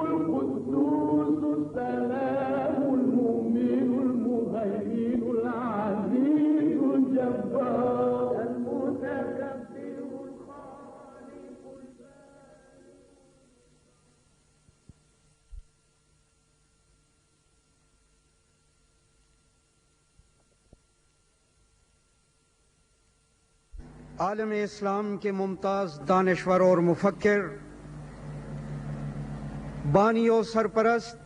القدوس السلام المؤمن المهيمن العزيز الجبار المتكبر الخالق عالم اسلام کے ممتاز دانشور اور مفکر، بانی و سرپرست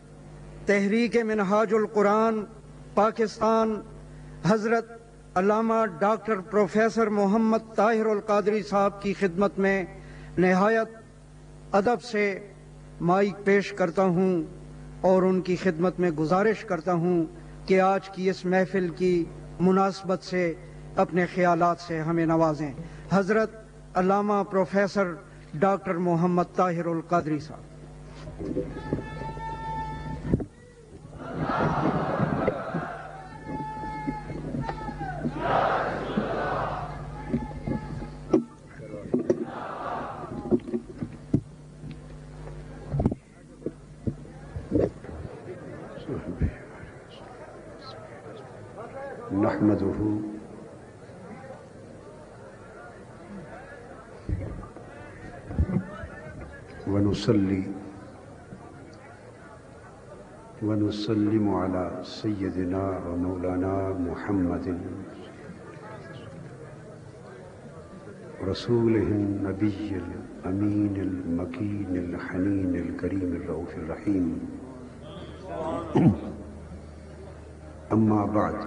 تحریک منہاج القرآن پاکستان، حضرت علامہ ڈاکٹر پروفیسر محمد طاہر القادری صاحب کی خدمت میں نہایت ادب سے مائک پیش کرتا ہوں اور ان کی خدمت میں گزارش کرتا ہوں کہ آج کی اس محفل کی مناسبت سے اپنے خیالات سے ہمیں نوازیں۔ حضرت علامہ پروفیسر ڈاکٹر محمد طاہر القادری صاحب۔ نحمده ونصلي ونسلم على سيدنا ومولانا محمد رسوله النبي الأمين المكين الحنين الكريم الرؤوف الرحيم، أما بعد،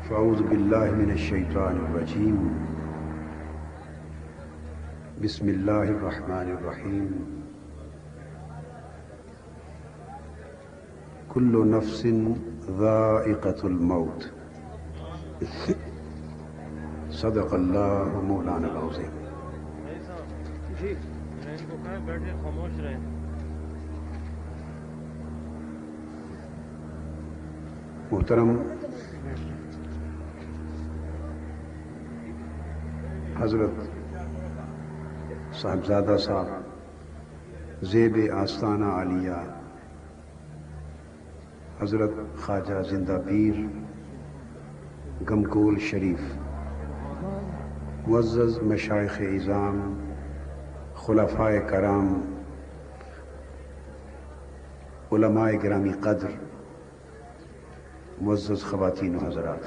فأعوذ بالله من الشيطان الرجيم، بسم الله الرحمن الرحيم، كل نفس ذائقة الموت، صدق الله مولانا العظيم۔ محترم حضرت صاحبزادہ صاحب زیب آستانہ عالیہ حضرت خواجہ زندہ پیر گمکول شریف، معزز مشائخ اعظام، خلفائے کرام، علماء گرامی قدر، معزز خواتین و حضرات،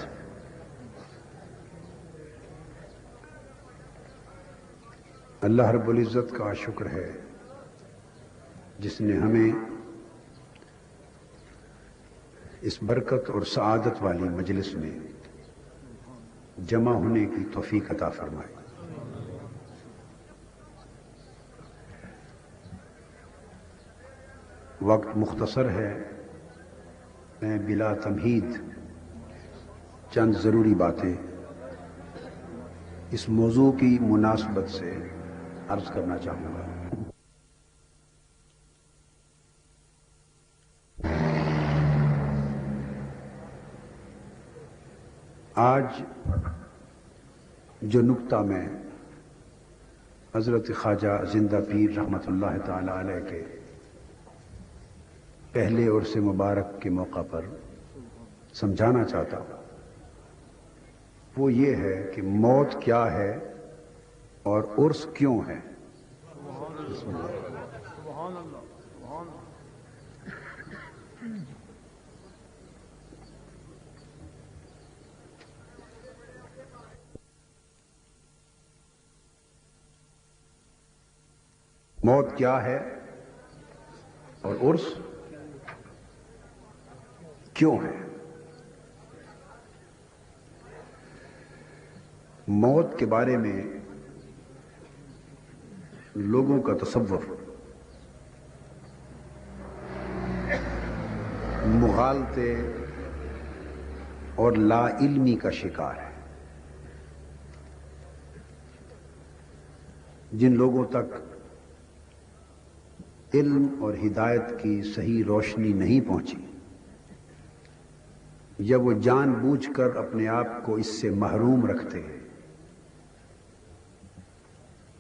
اللہ رب العزت کا شکر ہے جس نے ہمیں اس برکت اور سعادت والی مجلس میں جمع ہونے کی توفیق عطا فرمائی۔ وقت مختصر ہے، میں بلا تمہید چند ضروری باتیں اس موضوع کی مناسبت سے عرض کرنا چاہوں گا۔ آج جو نکتہ میں حضرت خواجہ زندہ پیر رحمۃ اللہ تعالی علیہ کے پہلے عرس مبارک کے موقع پر سمجھانا چاہتا ہوں وہ یہ ہے کہ موت کیا ہے اور عرس کیوں ہے۔ بسم اللہ۔ موت کیا ہے اور عرس کیوں ہے؟ موت کے بارے میں لوگوں کا تصور مغالطے اور لا علمی کا شکار ہے۔ جن لوگوں تک علم اور ہدایت کی صحیح روشنی نہیں پہنچی یا وہ جان بوجھ کر اپنے آپ کو اس سے محروم رکھتے ہیں،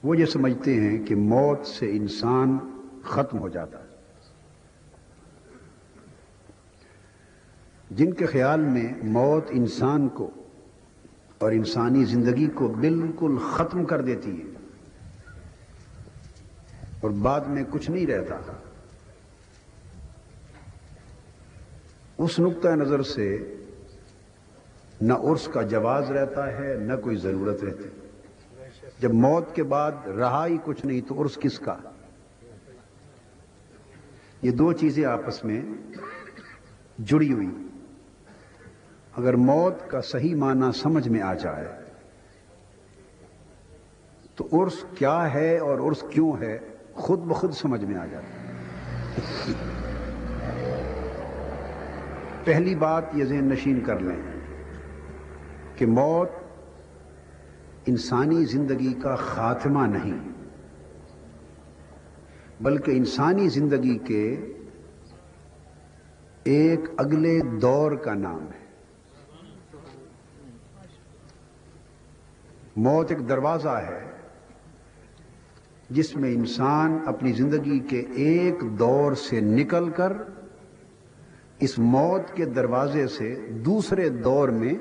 وہ یہ سمجھتے ہیں کہ موت سے انسان ختم ہو جاتا ہے. جن کے خیال میں موت انسان کو اور انسانی زندگی کو بالکل ختم کر دیتی ہے اور بعد میں کچھ نہیں رہتا، اس نقطہ نظر سے نہ عرس کا جواز رہتا ہے نہ کوئی ضرورت رہتی. جب موت کے بعد رہا ہی کچھ نہیں تو عرس کس کا؟ یہ دو چیزیں آپس میں جڑی ہوئی. اگر موت کا صحیح معنی سمجھ میں آ جائے تو عرس کیا ہے اور عرس کیوں ہے خود بخود سمجھ میں آ جاتا ہے. پہلی بات یہ ذہن نشین کر لیں کہ موت انسانی زندگی کا خاتمہ نہیں بلکہ انسانی زندگی کے ایک اگلے دور کا نام ہے. موت ایک دروازہ ہے جس میں انسان اپنی زندگی کے ایک دور سے نکل کر اس موت کے دروازے سے دوسرے دور میں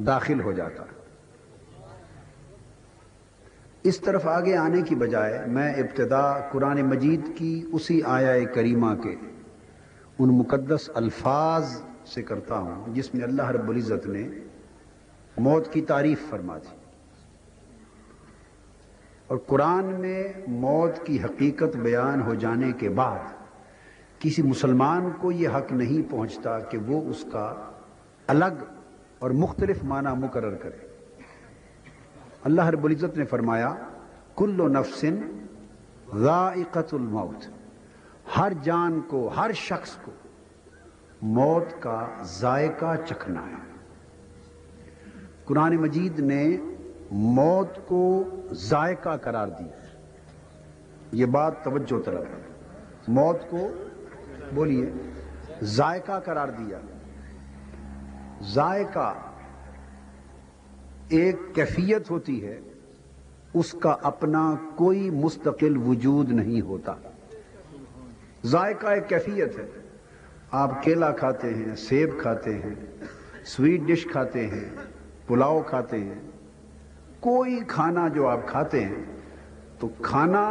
داخل ہو جاتا ہے. اس طرف آگے آنے کی بجائے میں ابتدا قرآن مجید کی اسی آیہ کریمہ کے ان مقدس الفاظ سے کرتا ہوں جس میں اللہ رب العزت نے موت کی تعریف فرما دی. اور قرآن میں موت کی حقیقت بیان ہو جانے کے بعد کسی مسلمان کو یہ حق نہیں پہنچتا کہ وہ اس کا الگ اور مختلف معنی مقرر کرے. اللہ رب العزت نے فرمایا کل نفس ذائقۃ الموت، ہر جان کو، ہر شخص کو موت کا ذائقہ چکھنا ہے. قرآن مجید نے موت کو ذائقہ قرار دیا. یہ بات توجہ طلب ہے. موت کو بولیے ذائقہ قرار دیا. ذائقہ ایک کیفیت ہوتی ہے، اس کا اپنا کوئی مستقل وجود نہیں ہوتا. ذائقہ ایک کیفیت ہے. آپ کیلا کھاتے ہیں، سیب کھاتے ہیں، سویٹ ڈش کھاتے ہیں، پلاؤ کھاتے ہیں، کوئی کھانا جو آپ کھاتے ہیں تو کھانا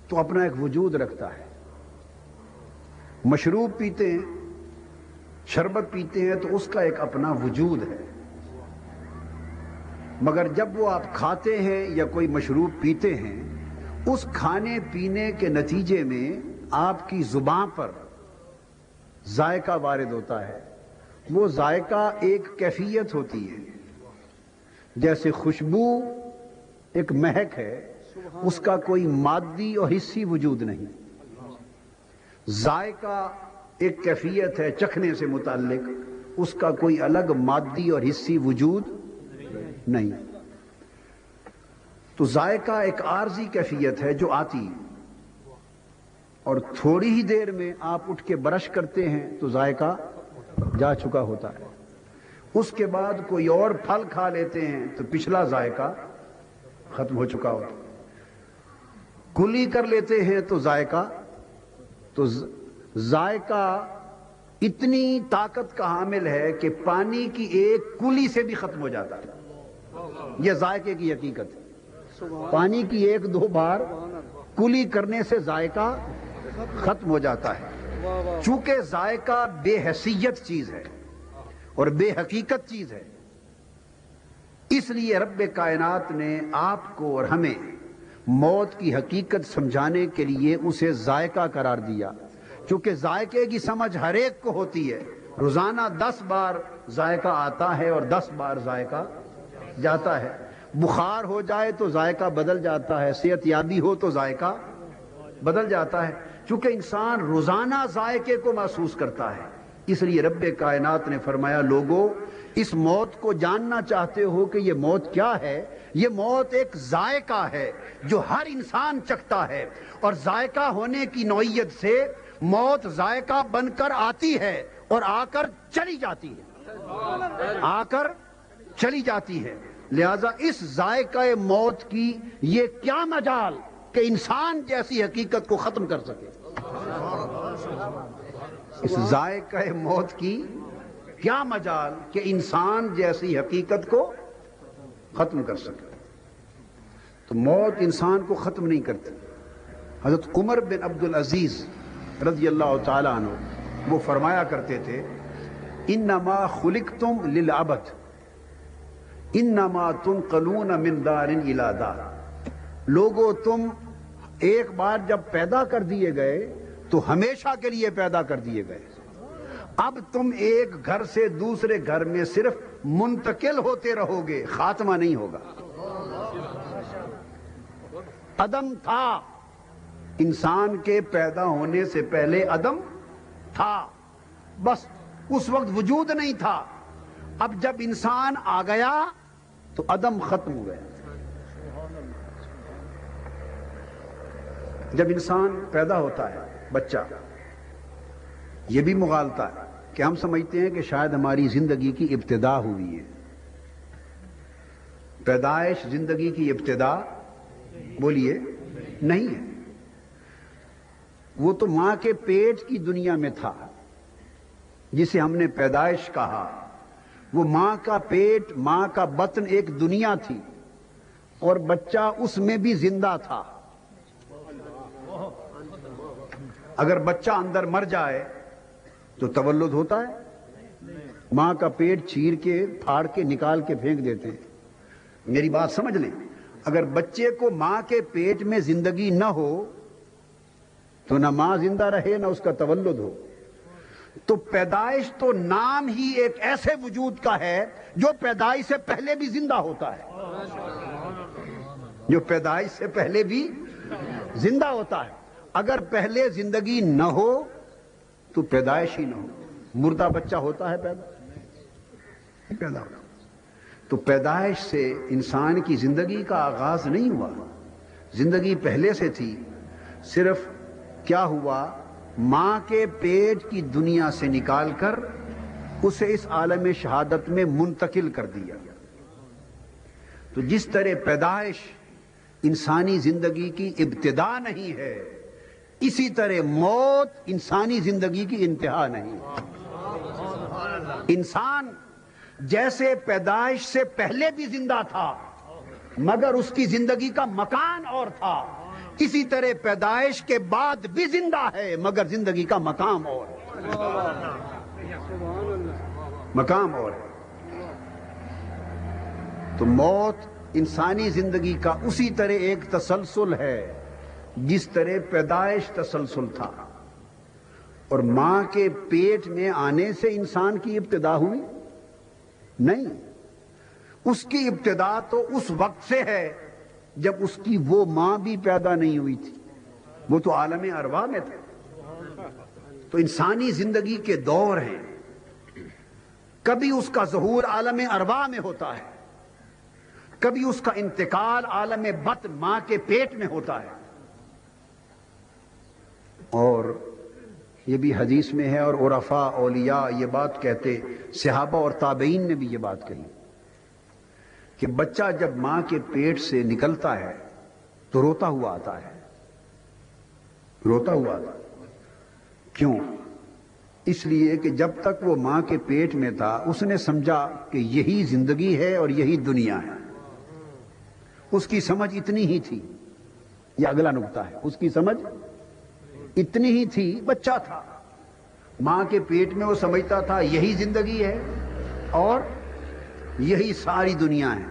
تو اپنا ایک وجود رکھتا ہے. مشروب پیتے ہیں، شربت پیتے ہیں تو اس کا ایک اپنا وجود ہے. مگر جب وہ آپ کھاتے ہیں یا کوئی مشروب پیتے ہیں، اس کھانے پینے کے نتیجے میں آپ کی زبان پر ذائقہ وارد ہوتا ہے. وہ ذائقہ ایک کیفیت ہوتی ہے. جیسے خوشبو ایک مہک ہے، اس کا کوئی مادی اور حسی وجود نہیں. ذائقہ ایک کیفیت ہے چکھنے سے متعلق، اس کا کوئی الگ مادی اور حسی وجود نہیں. تو ذائقہ ایک عارضی کیفیت ہے جو آتی ہے اور تھوڑی ہی دیر میں آپ اٹھ کے برش کرتے ہیں تو ذائقہ جا چکا ہوتا ہے. اس کے بعد کوئی اور پھل کھا لیتے ہیں تو پچھلا ذائقہ ختم ہو چکا ہوتا ہے. کلی کر لیتے ہیں تو ذائقہ اتنی طاقت کا حامل ہے کہ پانی کی ایک کلی سے بھی ختم ہو جاتا ہے. یہ ذائقے کی حقیقت ہے. پانی کی ایک دو بار کلی کرنے سے ذائقہ ختم ہو جاتا ہے. چونکہ ذائقہ بے حیثیت چیز ہے اور بے حقیقت چیز ہے، اس لیے رب کائنات نے آپ کو اور ہمیں موت کی حقیقت سمجھانے کے لیے اسے ذائقہ قرار دیا. چونکہ ذائقے کی سمجھ ہر ایک کو ہوتی ہے. روزانہ 10 بار ذائقہ آتا ہے اور 10 بار ذائقہ جاتا ہے. بخار ہو جائے تو ذائقہ بدل جاتا ہے، صحت یابی ہو تو ذائقہ بدل جاتا ہے. چونکہ انسان روزانہ ذائقے کو محسوس کرتا ہے، اس لیے رب کائنات نے فرمایا لوگو اس موت کو جاننا چاہتے ہو کہ یہ موت کیا ہے؟ یہ موت ایک ذائقہ ہے جو ہر انسان چکھتا ہے، اور ذائقہ ہونے کی نوعیت سے موت ذائقہ بن کر آتی ہے اور آ کر چلی جاتی ہے. لہذا اس ذائقہ موت کی یہ کیا مجال کہ انسان جیسی حقیقت کو ختم کر سکے. اس ذائقہ موت کی کیا مجال کہ انسان جیسی حقیقت کو ختم کر سکے. تو موت انسان کو ختم نہیں کرتی. حضرت عمر بن عبد العزیز رضی اللہ تعالیٰ عنہ وہ فرمایا کرتے تھے انما خلقتم للعبد انما تنقلون من دار الى دار. لوگو تم ایک بار جب پیدا کر دیے گئے تو ہمیشہ کے لیے پیدا کر دیے گئے. اب تم ایک گھر سے دوسرے گھر میں صرف منتقل ہوتے رہو گے، خاتمہ نہیں ہوگا. عدم تھا، انسان کے پیدا ہونے سے پہلے عدم تھا، بس اس وقت وجود نہیں تھا. اب جب انسان آ گیا تو عدم ختم ہو گیا. جب انسان پیدا ہوتا ہے بچہ، یہ بھی مغالطہ ہے کہ ہم سمجھتے ہیں کہ شاید ہماری زندگی کی ابتدا ہوئی ہے. پیدائش زندگی کی ابتدا بولیے نہیں ہے. وہ تو ماں کے پیٹ کی دنیا میں تھا جسے ہم نے پیدائش کہا. وہ ماں کا پیٹ، ماں کا بطن ایک دنیا تھی اور بچہ اس میں بھی زندہ تھا. اگر بچہ اندر مر جائے تو تولد ہوتا ہے؟ ماں کا پیٹ چیر کے پھاڑ کے نکال کے پھینک دیتے ہیں. میری بات سمجھ لیں، اگر بچے کو ماں کے پیٹ میں زندگی نہ ہو تو نہ ماں زندہ رہے نہ اس کا تولد ہو. تو پیدائش تو نام ہی ایک ایسے وجود کا ہے جو پیدائش سے پہلے بھی زندہ ہوتا ہے، جو پیدائش سے پہلے بھی زندہ ہوتا ہے. اگر پہلے زندگی نہ ہو تو پیدائش ہی نہ ہو. مردہ بچہ ہوتا ہے پیدا ہوتا. تو پیدائش سے انسان کی زندگی کا آغاز نہیں ہوا، زندگی پہلے سے تھی. صرف کیا ہوا، ماں کے پیٹ کی دنیا سے نکال کر اسے اس عالم شہادت میں منتقل کر دیا. تو جس طرح پیدائش انسانی زندگی کی ابتدا نہیں ہے، اسی طرح موت انسانی زندگی کی انتہا نہیں. انسان جیسے پیدائش سے پہلے بھی زندہ تھا مگر اس کی زندگی کا مکان اور تھا، اسی طرح پیدائش کے بعد بھی زندہ ہے مگر زندگی کا مقام اور مقام اور ہے. تو موت انسانی زندگی کا اسی طرح ایک تسلسل ہے جس طرح پیدائش تسلسل تھا. اور ماں کے پیٹ میں آنے سے انسان کی ابتدا ہوئی نہیں، اس کی ابتدا تو اس وقت سے ہے جب اس کی وہ ماں بھی پیدا نہیں ہوئی تھی، وہ تو عالم ارواح میں تھے. تو انسانی زندگی کے دور ہیں، کبھی اس کا ظہور عالم ارواح میں ہوتا ہے، کبھی اس کا انتقال عالم بطن ماں کے پیٹ میں ہوتا ہے. اور یہ بھی حدیث میں ہے اور عرفاء اولیاء یہ بات کہتے، صحابہ اور تابعین نے بھی یہ بات کہی کہ بچہ جب ماں کے پیٹ سے نکلتا ہے تو روتا ہوا آتا ہے. روتا ہوا آتا ہے. کیوں؟ اس لیے کہ جب تک وہ ماں کے پیٹ میں تھا اس نے سمجھا کہ یہی زندگی ہے اور یہی دنیا ہے. اس کی سمجھ اتنی ہی تھی. یہ اگلا نقطہ ہے، اس کی سمجھ اتنی ہی تھی. بچہ تھا، ماں کے پیٹ میں وہ سمجھتا تھا یہی زندگی ہے اور یہی ساری دنیا ہے.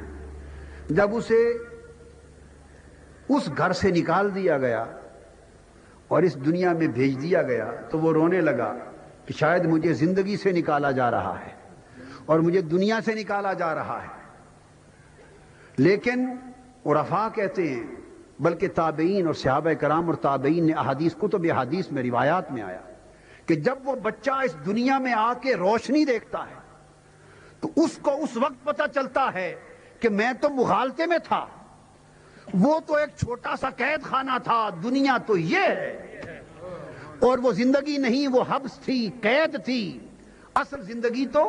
جب اسے اس گھر سے نکال دیا گیا اور اس دنیا میں بھیج دیا گیا تو وہ رونے لگا کہ شاید مجھے زندگی سے نکالا جا رہا ہے اور مجھے دنیا سے نکالا جا رہا ہے. لیکن عرفاء کہتے ہیں، بلکہ تابعین اور صحابہ کرام اور تابعین نے احادیث کتب احادیث میں روایات میں آیا کہ جب وہ بچہ اس دنیا میں آ کے روشنی دیکھتا ہے تو اس کو اس وقت پتہ چلتا ہے کہ میں تو مغالطے میں تھا، وہ تو ایک چھوٹا سا قید خانہ تھا، دنیا تو یہ ہے اور وہ زندگی نہیں، وہ حبس تھی، قید تھی، اصل زندگی تو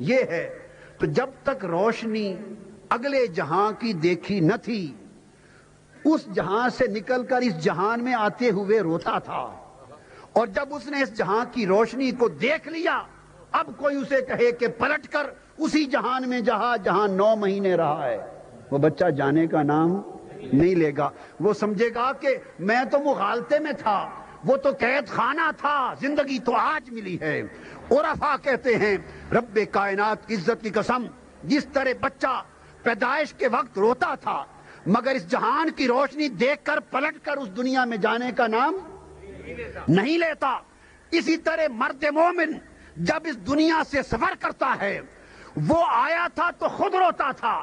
یہ ہے. تو جب تک روشنی اگلے جہاں کی دیکھی نہ تھی، اس جہاں سے نکل کر اس جہان میں آتے ہوئے روتا تھا، اور جب اس نے اس جہاں کی روشنی کو دیکھ لیا، اب کوئی اسے کہے کہ پلٹ کر اسی جہان میں جہاں 9 مہینے رہا ہے، وہ بچہ جانے کا نام نہیں لے گا۔ وہ سمجھے گا کہ میں تو مغالطے میں تھا، وہ تو قید خانہ تھا، زندگی تو آج ملی ہے۔ عرفا کہتے ہیں رب کائنات کی عزت کی قسم، جس طرح بچہ پیدائش کے وقت روتا تھا مگر اس جہان کی روشنی دیکھ کر پلٹ کر اس دنیا میں جانے کا نام نہیں لیتا، اسی طرح مرد مومن جب اس دنیا سے سفر کرتا ہے، وہ آیا تھا تو خود روتا تھا،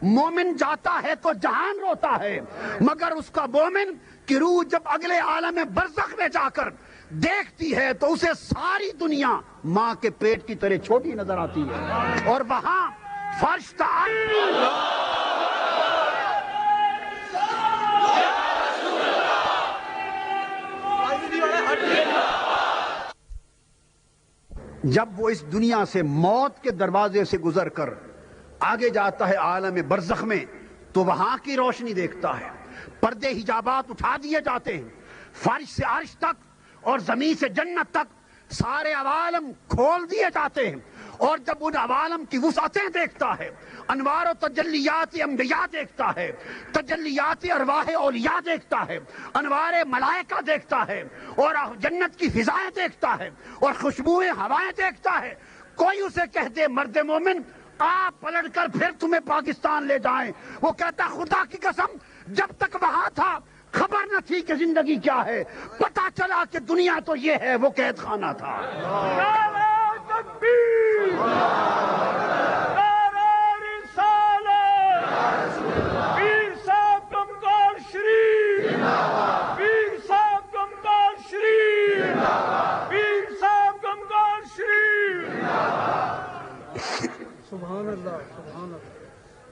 مومن جاتا ہے تو جہان روتا ہے، مگر اس کا مومن کی روح جب اگلے عالم برزخ میں جا کر دیکھتی ہے تو اسے ساری دنیا ماں کے پیٹ کی طرح چھوٹی نظر آتی ہے، اور وہاں فرش جب وہ اس دنیا سے موت کے دروازے سے گزر کر آگے جاتا ہے عالم برزخ میں، تو وہاں کی روشنی دیکھتا ہے، پردے حجابات اٹھا دیے جاتے ہیں، فرش سے عرش تک اور زمین سے جنت تک سارے عوالم کھول دیے جاتے ہیں، اور جب ان عوالم کی وسعتیں دیکھتا ہے، انوار و تجلیات انبیاء دیکھتا ہے، تجلیات ارواح اولیاء دیکھتا ہے، انوار ملائکہ دیکھتا ہے، اور جنت کی فضائیں دیکھتا ہے، اور خوشبوئیں ہوائیں دیکھتا ہے، کوئی اسے کہتے مرد مومن آپ پلٹ کر پھر تمہیں پاکستان لے جائیں، وہ کہتا خدا کی قسم جب تک وہاں تھا خبر نہ تھی کہ زندگی کیا ہے، پتا چلا کہ دنیا تو یہ ہے، وہ قید خانہ تھا۔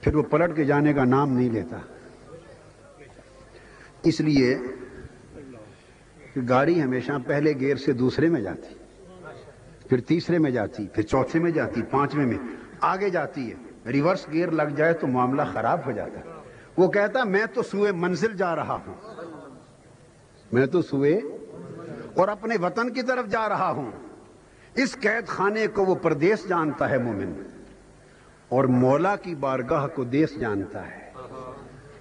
پھر وہ پلٹ کے جانے کا نام نہیں لیتا، اس لیے کہ گاڑی ہمیشہ پہلے گیئر سے دوسرے میں جاتی، پھر تیسرے میں جاتی، پھر چوتھے میں جاتی، پانچویں میں آگے جاتی ہے، ریورس گیئر لگ جائے تو معاملہ خراب ہو جاتا ہے۔ وہ کہتا میں تو سوئے منزل جا رہا ہوں، میں تو سوئے اور اپنے وطن کی طرف جا رہا ہوں۔ اس قید خانے کو وہ پردیس جانتا ہے مومن، اور مولا کی بارگاہ کو دیس جانتا ہے۔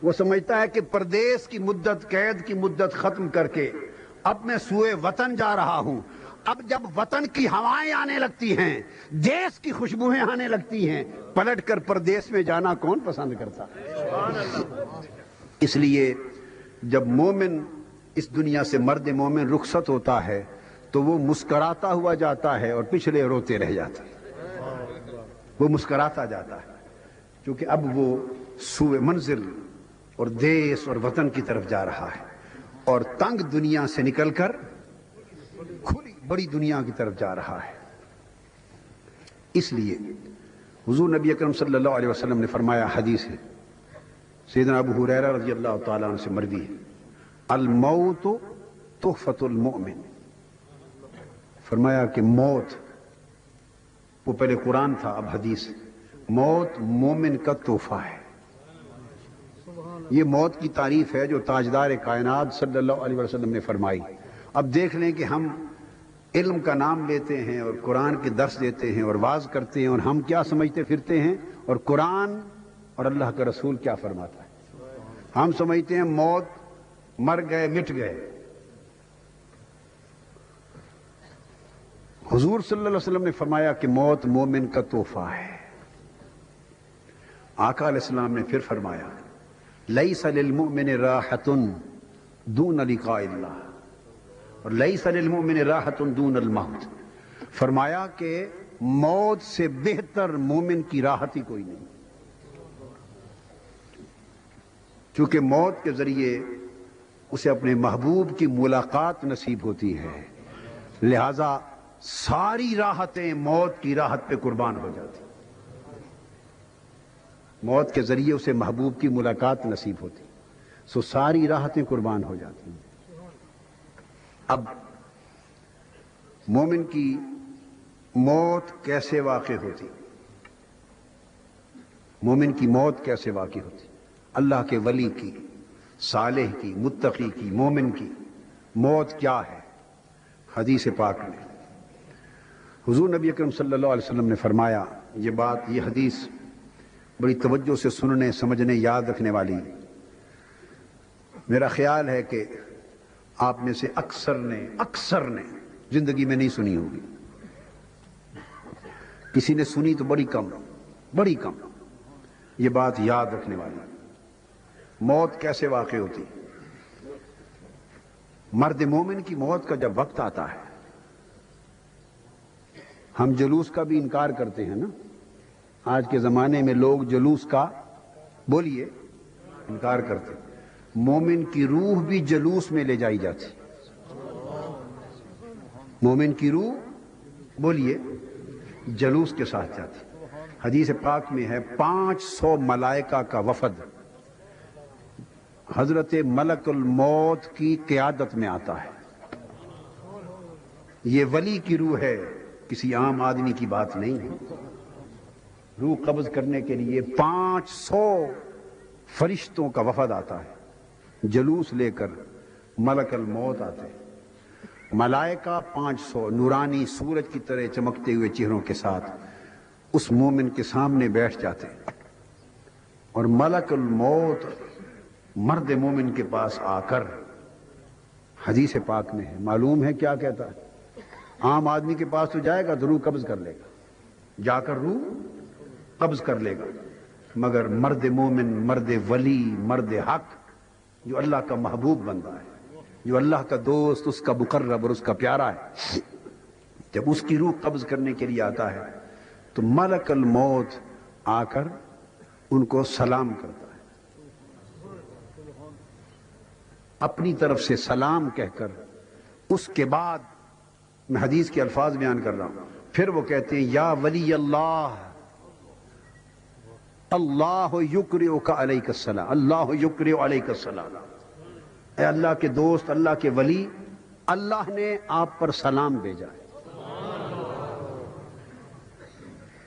وہ سمجھتا ہے کہ پردیس کی مدت، قید کی مدت ختم کر کے اب میں سوئے وطن جا رہا ہوں۔ اب جب وطن کی ہوائیں آنے لگتی ہیں، دیس کی خوشبوئیں آنے لگتی ہیں، پلٹ کر پردیس میں جانا کون پسند کرتا؟ اس لیے جب مومن اس دنیا سے مرد مومن رخصت ہوتا ہے تو وہ مسکراتا ہوا جاتا ہے اور پچھلے روتے رہ جاتا ہے۔ وہ مسکراتا جاتا ہے کیونکہ اب وہ سوئے منزل اور دیس اور وطن کی طرف جا رہا ہے، اور تنگ دنیا سے نکل کر کھلی بڑی دنیا کی طرف جا رہا ہے۔ اس لیے حضور نبی اکرم صلی اللہ علیہ وسلم نے فرمایا، حدیث ہے سیدنا ابو ہریرہ رضی اللہ تعالیٰ عنہ سے مروی ہے، الموت تحفۃ المؤمن۔ فرمایا کہ موت، وہ پہلے قرآن تھا اب حدیث، موت مومن کا تحفہ ہے۔ یہ موت کی تعریف ہے جو تاجدار کائنات صلی اللہ علیہ وسلم نے فرمائی۔ اب دیکھ لیں کہ ہم علم کا نام لیتے ہیں اور قرآن کے درس دیتے ہیں اور واعظ کرتے ہیں، اور ہم کیا سمجھتے پھرتے ہیں، اور قرآن اور اللہ کا رسول کیا فرماتا ہے۔ ہم سمجھتے ہیں موت، مر گئے مٹ گئے۔ حضور صلی اللہ علیہ وسلم نے فرمایا کہ موت مومن کا تحفہ ہے۔ آقا علیہ السلام نے پھر فرمایا، لیس للمؤمن راحۃ دون لقاء اللہ، اور لیس للمؤمن راحۃ دون الموت۔ فرمایا کہ موت سے بہتر مومن کی راحت ہی کوئی نہیں، کیونکہ موت کے ذریعے اسے اپنے محبوب کی ملاقات نصیب ہوتی ہے، لہذا ساری راحتیں موت کی راحت پہ قربان ہو جاتی، موت کے ذریعے اسے محبوب کی ملاقات نصیب ہوتی، سو ساری راحتیں قربان ہو جاتی ہیں۔ اب مومن کی موت کیسے واقع ہوتی؟ مومن کی موت کیسے واقع ہوتی؟ اللہ کے ولی کی، صالح کی، متقی کی، مومن کی موت کیا ہے؟ حدیث پاک میں حضور نبی اکرم صلی اللہ علیہ وسلم نے فرمایا، یہ حدیث بڑی توجہ سے سننے، سمجھنے، یاد رکھنے والی۔ میرا خیال ہے کہ آپ میں سے اکثر نے زندگی میں نہیں سنی ہوگی، کسی نے سنی تو بڑی کم، یہ بات یاد رکھنے والی۔ موت کیسے واقع ہوتی؟ مرد مومن کی موت کا جب وقت آتا ہے، ہم جلوس کا بھی انکار کرتے ہیں نا، آج کے زمانے میں لوگ جلوس کا بولیے انکار کرتے ہیں۔ مومن کی روح بھی جلوس میں لے جائی جاتی، مومن کی روح بولیے جلوس کے ساتھ جاتی۔ حدیث پاک میں ہے 500 ملائکہ کا وفد حضرت ملک الموت کی قیادت میں آتا ہے۔ یہ ولی کی روح ہے، کسی عام آدمی کی بات نہیں ہے۔ روح قبض کرنے کے لیے 500 فرشتوں کا وفد آتا ہے، جلوس لے کر ملک الموت آتے ہیں۔ ملائکہ 500 نورانی سورج کی طرح چمکتے ہوئے چہروں کے ساتھ اس مومن کے سامنے بیٹھ جاتے ہیں، اور ملک الموت مرد مومن کے پاس آ کر، حدیث پاک میں ہے، معلوم ہے کیا کہتا ہے؟ عام آدمی کے پاس تو جائے گا تو روح قبض کر لے گا، جا کر روح قبض کر لے گا، مگر مرد مومن، مرد ولی، مرد حق، جو اللہ کا محبوب بندہ ہے، جو اللہ کا دوست، اس کا مقرب اور اس کا پیارا ہے، جب اس کی روح قبض کرنے کے لیے آتا ہے تو ملک الموت آ کر ان کو سلام کرتا ہے، اپنی طرف سے سلام کہہ کر، اس کے بعد میں حدیث کے الفاظ بیان کر رہا ہوں، پھر وہ کہتے ہیں یا ولی اللہ، اللہ یقرئک علیک السلام، اللہ یقرئ علیک السلام، اے اللہ کے دوست، اللہ کے ولی، اللہ نے آپ پر سلام بھیجا ہے۔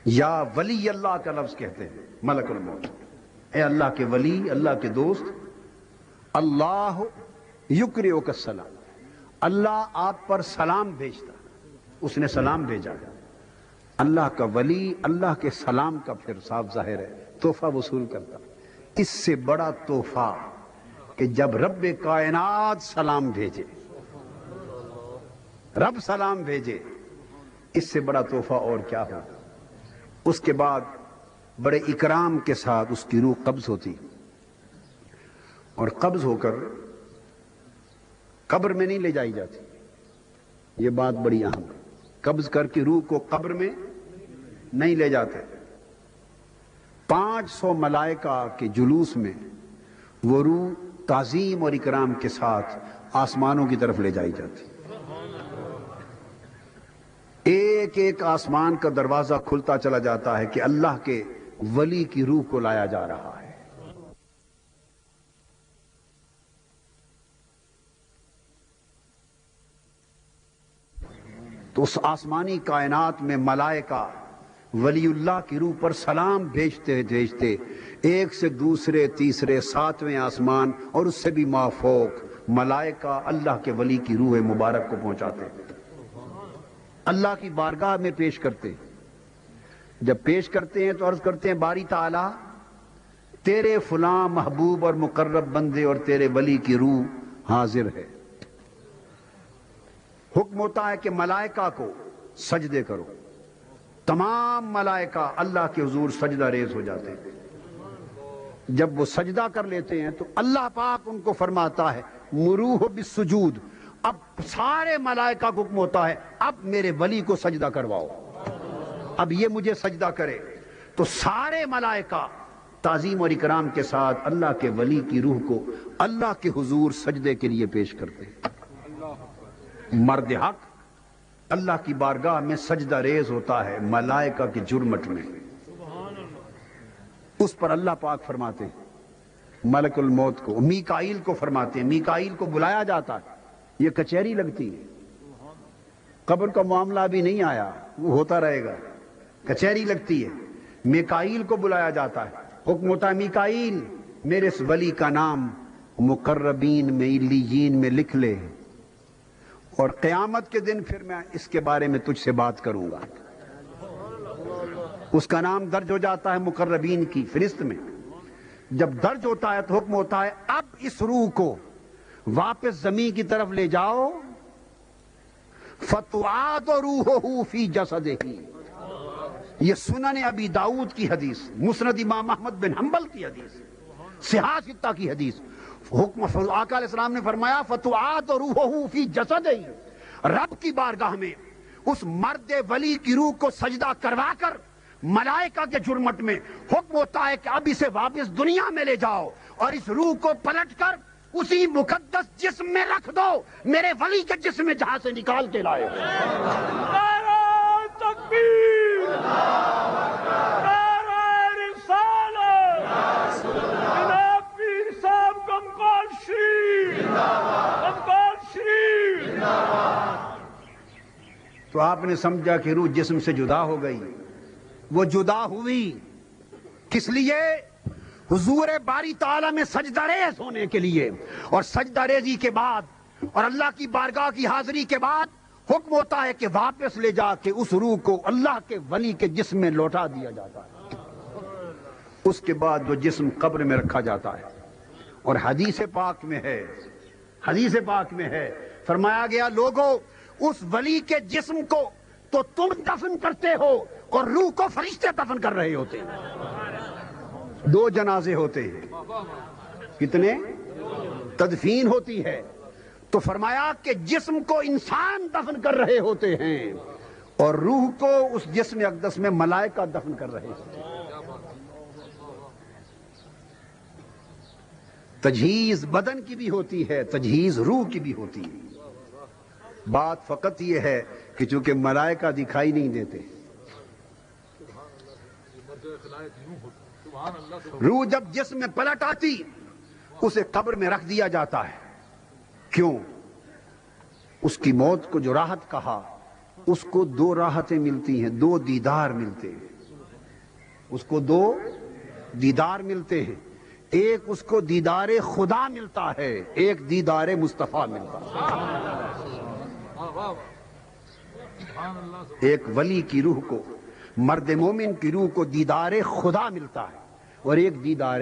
یا ولی اللہ کا لفظ کہتے ہیں ملک الموت، اے اللہ کے ولی، اللہ کے دوست، اللہ یقرئک السلام، اللہ آپ پر سلام بھیجتا، اس نے سلام بھیجا ہے۔ اللہ کا ولی اللہ کے سلام کا پھر صاف ظاہر ہے تحفہ وصول کرتا۔ اس سے بڑا تحفہ کہ جب رب کائنات سلام بھیجے، رب سلام بھیجے، اس سے بڑا تحفہ اور کیا ہو۔ اس کے بعد بڑے اکرام کے ساتھ اس کی روح قبض ہوتی، اور قبض ہو کر قبر میں نہیں لے جائی جاتی، یہ بات بڑی اہم ہے۔ قبض کر کے روح کو قبر میں نہیں لے جاتے، 500 ملائکہ کے جلوس میں وہ روح تعظیم اور اکرام کے ساتھ آسمانوں کی طرف لے جائی جاتی، ایک ایک آسمان کا دروازہ کھلتا چلا جاتا ہے کہ اللہ کے ولی کی روح کو لایا جا رہا ہے۔ تو اس آسمانی کائنات میں ملائکہ ولی اللہ کی روح پر سلام بھیجتے بھیجتے ایک سے دوسرے، تیسرے، 7ویں آسمان اور اس سے بھی مافوق ملائکہ اللہ کے ولی کی روح مبارک کو پہنچاتے، اللہ کی بارگاہ میں پیش کرتے۔ جب پیش کرتے ہیں تو عرض کرتے ہیں باری تعالی، تیرے فلاں محبوب اور مقرب بندے اور تیرے ولی کی روح حاضر ہے۔ حکم ہوتا ہے کہ ملائکہ کو سجدے کرو، تمام ملائکہ اللہ کے حضور سجدہ ریز ہو جاتے ہیں۔ جب وہ سجدہ کر لیتے ہیں تو اللہ پاک ان کو فرماتا ہے مروہ بالسجود، اب سارے ملائکہ کو حکم ہوتا ہے اب میرے ولی کو سجدہ کرواؤ، اب یہ مجھے سجدہ کرے۔ تو سارے ملائکہ تعظیم اور اکرام کے ساتھ اللہ کے ولی کی روح کو اللہ کے حضور سجدے کے لیے پیش کرتے ہیں۔ مرد حق اللہ کی بارگاہ میں سجدہ ریز ہوتا ہے ملائکہ کے جرمٹ میں، اس پر اللہ پاک فرماتے ہیں ملک الموت کو، میکائیل کو فرماتے ہیں، میکائیل کو بلایا جاتا ہے، یہ کچہری لگتی ہے، قبر کا معاملہ بھی نہیں آیا، وہ ہوتا رہے گا، کچہری لگتی ہے، میکائیل کو بلایا جاتا ہے، حکم ہوتا ہے میکائیل میرے اس ولی کا نام مقربین میں علیین میں لکھ لے، اور قیامت کے دن پھر میں اس کے بارے میں تجھ سے بات کروں گا۔ اس کا نام درج ہو جاتا ہے مقربین کی فہرست میں۔ جب درج ہوتا ہے تو حکم ہوتا ہے اب اس روح کو واپس زمین کی طرف لے جاؤ، فَتُعَادُ رُوحُهُ فِي جَسَدِهِ۔ یہ سنن ابی داؤد کی حدیث، مسند امام احمد بن حنبل کی حدیث، صحاح ستہ کی حدیث۔ حکم آقا علیہ السلام نے فرمایا فَتُعَادُ رُوحُهُ فِي جَسَدِهِ، رب کی بارگاہ میں اس مرد ولی کی روح کو سجدہ کروا کر ملائکہ کے جرمٹ میں حکم ہوتا ہے کہ اب اسے واپس دنیا میں لے جاؤ اور اس روح کو پلٹ کر اسی مقدس جسم میں رکھ دو، میرے ولی کے جسم میں جہاں سے نکال کے لائے ہو۔ نعرہ تکبیر، نعرہ رسالت، جناب پیر صاحب کمکال شریف، کمکال شریف۔ تو آپ نے سمجھا کہ روح جسم سے جدا ہو گئی، وہ جدا ہوئی کس لیے؟ حضور باری تعالیٰ میں سجدہ ریز ہونے کے لیے، اور سجدہ ریزی کے بعد اور اللہ کی بارگاہ کی حاضری کے بعد حکم ہوتا ہے کہ واپس لے جا کے اس روح کو اللہ کے ولی کے جسم میں لوٹا دیا جاتا ہے۔ اس کے بعد وہ جسم قبر میں رکھا جاتا ہے، اور حدیث پاک میں ہے، حدیث پاک میں ہے فرمایا گیا لوگو اس ولی کے جسم کو تو تم دفن کرتے ہو اور روح کو فرشتے دفن کر رہے ہوتے ہیں۔ دو جنازے ہوتے ہیں، کتنے؟ تدفین ہوتی ہے تو فرمایا کہ جسم کو انسان دفن کر رہے ہوتے ہیں اور روح کو اس جسم اقدس میں ملائکہ دفن کر رہے ہوتے ہیں۔ تجہیز بدن کی بھی ہوتی ہے، تجہیز روح کی بھی ہوتی ہے۔ بات فقط یہ ہے کہ چونکہ ملائکہ دکھائی نہیں دیتے، روح جب جسم میں پلٹ آتی اسے قبر میں رکھ دیا جاتا ہے۔ کیوں؟ اس کی موت کو جو راحت کہا، اس کو دو راحتیں ملتی ہیں، دو دیدار ملتے ہیں، اس کو دو دیدار ملتے ہیں۔ ایک اس کو دیدار خدا ملتا ہے، ایک دیدار مصطفیٰ ملتا ہے۔ ایک ولی کی روح کو، مرد مومن کی روح کو دیدار خدا ملتا ہے اور ایک دیدار